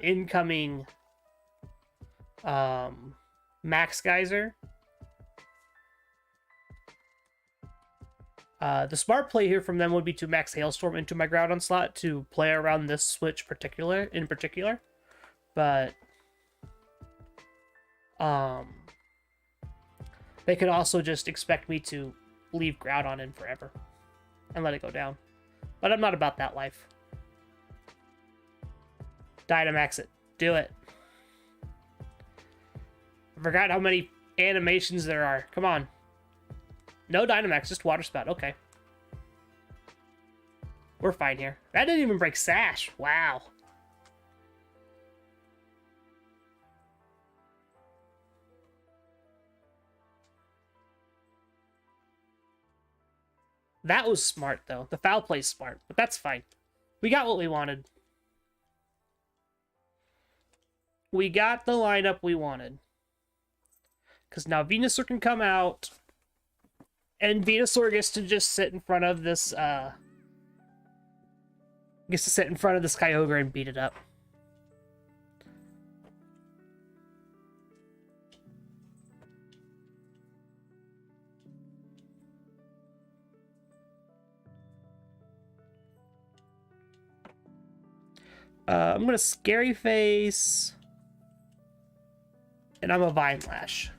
incoming Max Geyser. The smart play here from them would be to Max Hailstorm into my Groudon slot to play around this switch in particular. But they could also just expect me to leave Groudon in forever and let it go down. But I'm not about that life. Dynamax it. Do it. I forgot how many animations there are. Come on. No Dynamax, just Water Spout. Okay. We're fine here. That didn't even break Sash. Wow. That was smart, though. The foul play's smart, but that's fine. We got what we wanted. We got the lineup we wanted. Because now Venusaur can come out, and Venusaur gets to just sit in front of this, Kyogre and beat it up. I'm gonna Scary Face, and I'm a Vine Lash.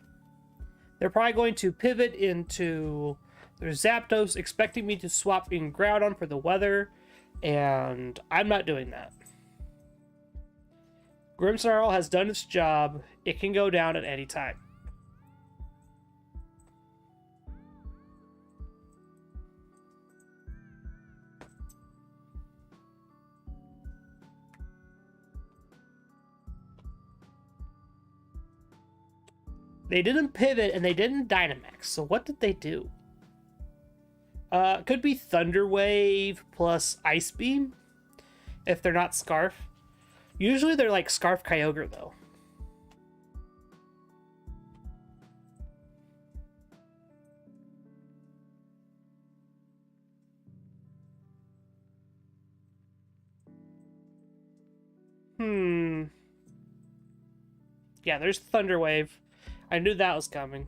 They're probably going to pivot into their Zapdos, expecting me to swap in Groudon for the Weather, and I'm not doing that. Grimmsnarl has done its job. It can go down at any time. They didn't pivot and they didn't Dynamax. So what did they do? Could be Thunder Wave plus Ice Beam if they're not Scarf. Usually they're like Scarf Kyogre though. Yeah, there's Thunder Wave. I knew that was coming.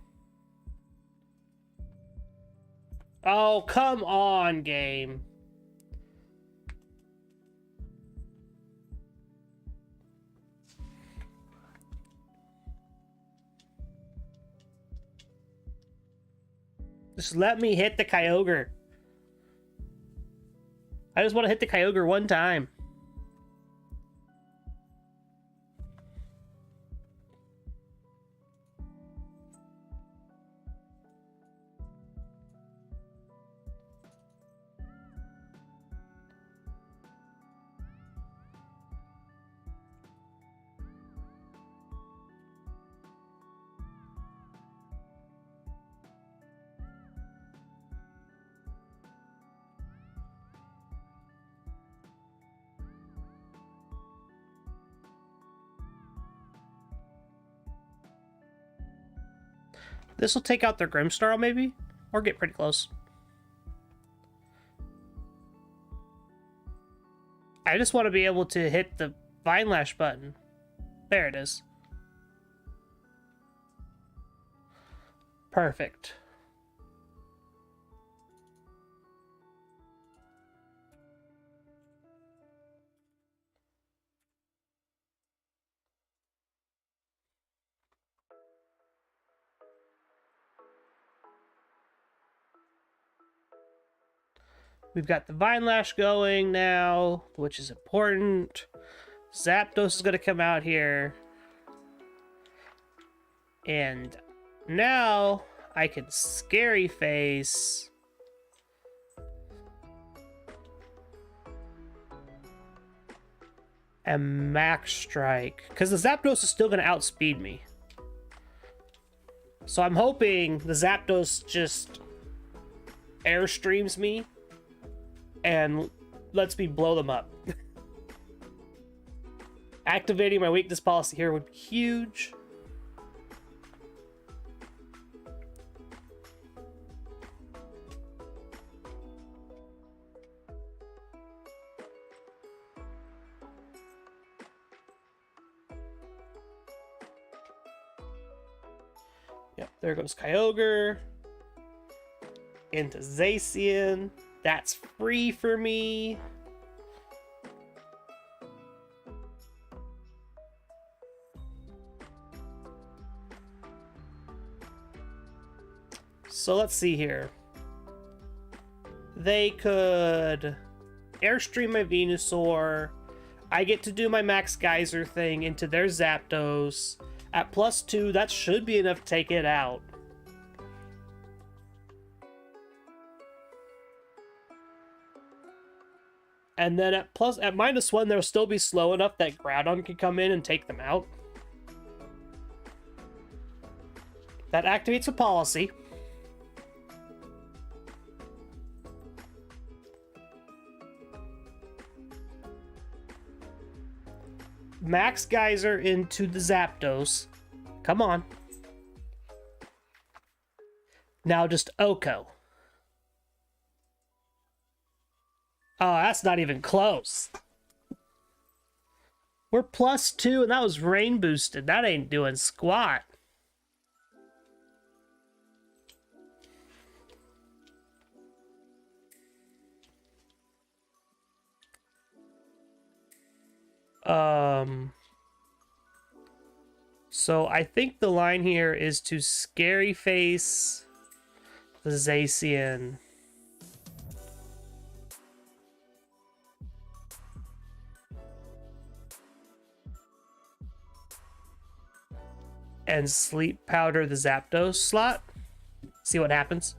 Oh, come on, game. Just let me hit the Kyogre. I just want to hit the Kyogre one time. This will take out their Grimmsnarl, maybe? Or get pretty close. I just want to be able to hit the Vine Lash button. There it is. Perfect. We've got the Vine Lash going now, which is important. Zapdos is going to come out here. And now I can Scary Face. And Max Strike. Because the Zapdos is still going to outspeed me. So I'm hoping the Zapdos just airstreams me and lets me blow them up. Activating my weakness policy here would be huge. Yep, there goes Kyogre. Into Zacian. That's free for me. So let's see here. They could Airstream my Venusaur. I get to do my Max Geyser thing into their Zapdos. At +2, that should be enough to take it out. And then at -1, they'll still be slow enough that Groudon can come in and take them out. That activates a policy. Max Geyser into the Zapdos. Come on. Now just Oko. Oh, that's not even close. We're +2, and that was rain boosted. That ain't doing squat. So I think the line here is to Scary Face the Zacian. And Sleep Powder the Zapdos slot. See what happens.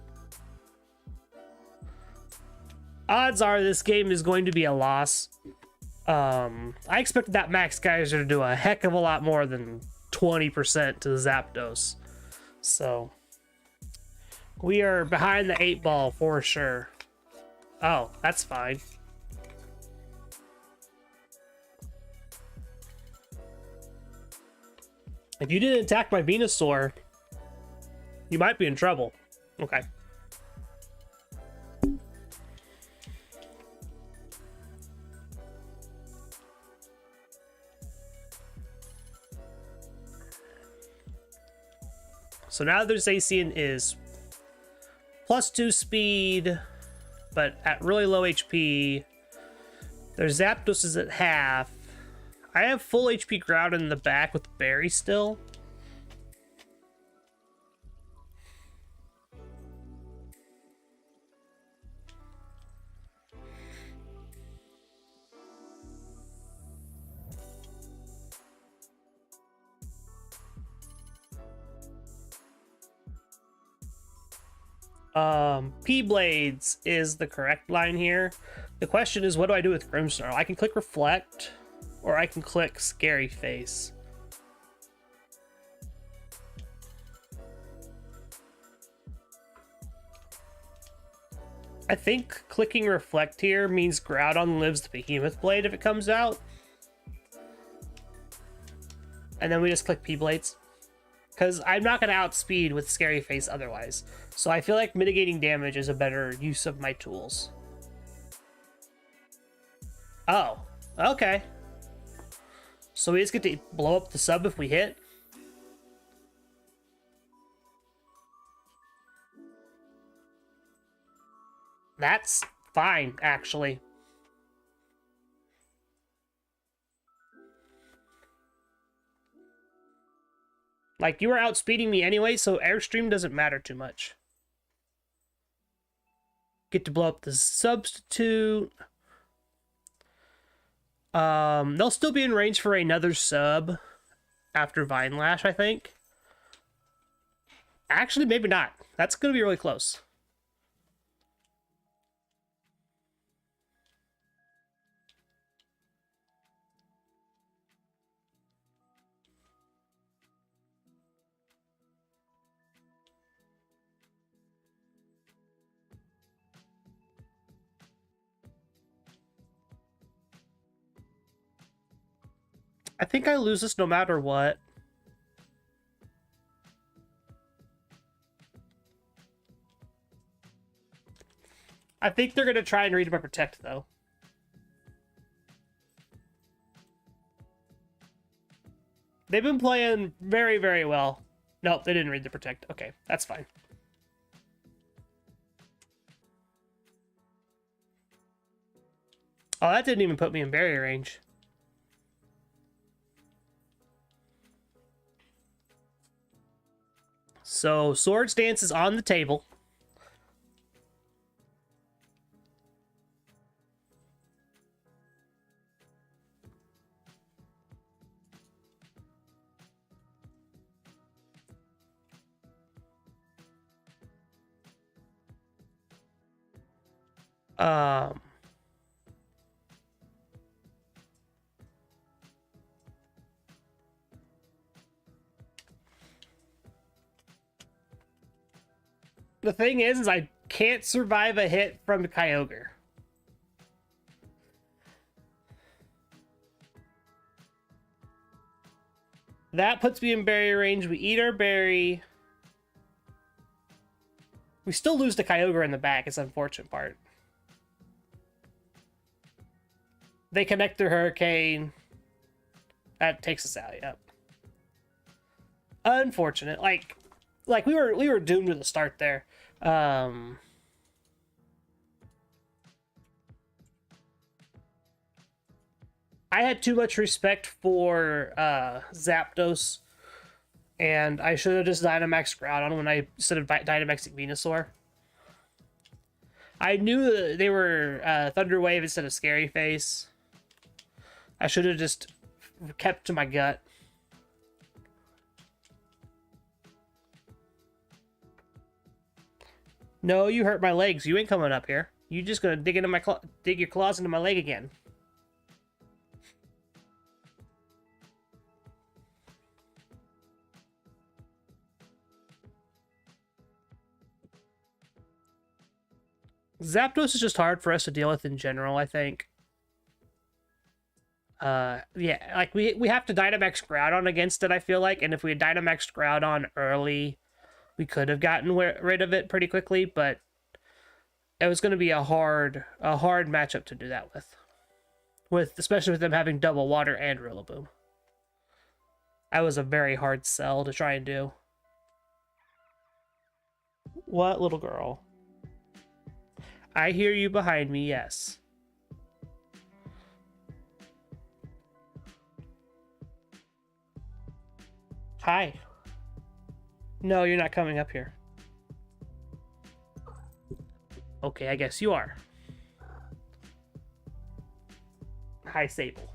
Odds are this game is going to be a loss. I expected that Max Geyser to do a heck of a lot more than 20% to the Zapdos. So we are behind the 8 ball for sure. Oh, that's fine. If you didn't attack my Venusaur, you might be in trouble. Okay. So now their Zacian is +2 speed, but at really low HP. Their Zapdos is at half. I have full HP Ground in the back with Berry still. P-Blades is the correct line here. The question is, what do I do with Grimmsnarl? I can click Reflect, or I can click Scary Face. I think clicking Reflect here means Groudon lives the Behemoth Blade if it comes out. And then we just click P-Blades. Because I'm not going to outspeed with Scary Face otherwise. So I feel like mitigating damage is a better use of my tools. Oh, okay. So we just get to blow up the sub if we hit? That's fine, actually. Like, you were outspeeding me anyway, so Airstream doesn't matter too much. Get to blow up the substitute. They'll still be in range for another sub after Vine Lash, I think. Actually, maybe not. That's going to be really close. I think I lose this no matter what. I think they're going to try and read my Protect, though. They've been playing very, very well. Nope, they didn't read the Protect. Okay, that's fine. Oh, that didn't even put me in barrier range. So, Swords Dance is on the table. The thing is I can't survive a hit from Kyogre. That puts me in barrier range. We eat our berry. We still lose to Kyogre in the back. It's the unfortunate part. They connect their Hurricane. That takes us out, yep. Unfortunate. Like we were doomed to the start there. I had too much respect for Zapdos, and I should have just Dynamaxed Groudon when I instead of Dynamaxing Venusaur. I knew that they were Thunder Wave instead of Scary Face. I should have just kept to my gut. No, you hurt my legs. You ain't coming up here. You just gonna dig into my dig your claws into my leg again. Zapdos is just hard for us to deal with in general, I think. Yeah, like we have to Dynamax Groudon against it, I feel like, and if we had Dynamaxed Groudon early, we could have gotten rid of it pretty quickly, but it was going to be a hard matchup to do that with especially with them having double water and Rillaboom. That was a very hard sell to try and do. What, little girl? I hear you behind me, yes. Hi. No, you're not coming up here. Okay, I guess you are. Hi, Sable.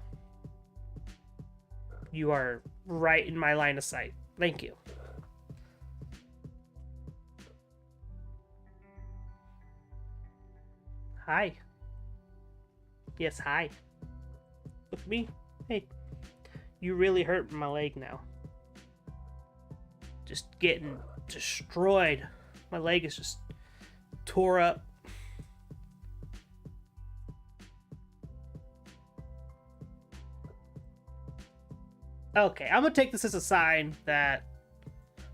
You are right in my line of sight. Thank you. Hi. Yes, hi. Look at me. Hey. You really hurt my leg now. Just getting destroyed. My leg is just tore up. Okay, I'm gonna take this as a sign that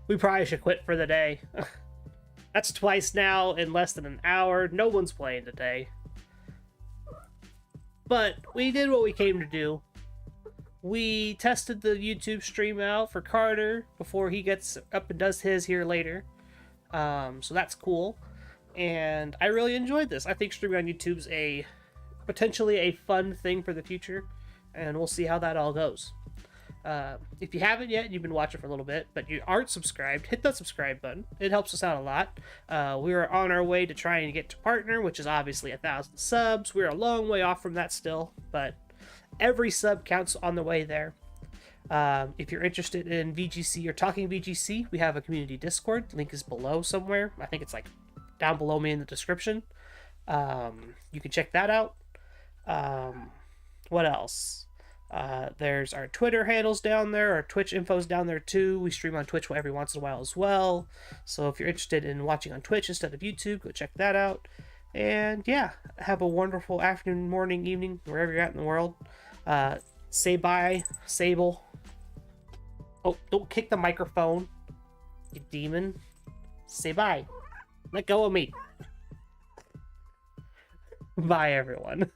we probably should quit for the day. That's twice now in less than an hour. No one's playing today. But we did what we came to do. We tested the YouTube stream out for Carter before he gets up and does his here later. So that's cool. And I really enjoyed this. I think streaming on YouTube's potentially a fun thing for the future. And we'll see how that all goes. If you haven't yet, you've been watching for a little bit, but you aren't subscribed, hit that subscribe button. It helps us out a lot. We are on our way to trying to get to partner, which is obviously 1,000 subs. We're a long way off from that still, but every sub counts on the way there. If you're interested in VGC or talking VGC, we have a community Discord. Link is below somewhere. I think it's like down below me in the description. You can check that out. What else? There's our Twitter handles down there. Our Twitch info's down there too. We stream on Twitch every once in a while as well. So if you're interested in watching on Twitch instead of YouTube, go check that out. And yeah, have a wonderful afternoon, morning, evening, wherever you're at in the world. Say bye, Sable. Oh, don't kick the microphone, you demon. Say bye. Let go of me. Bye, everyone.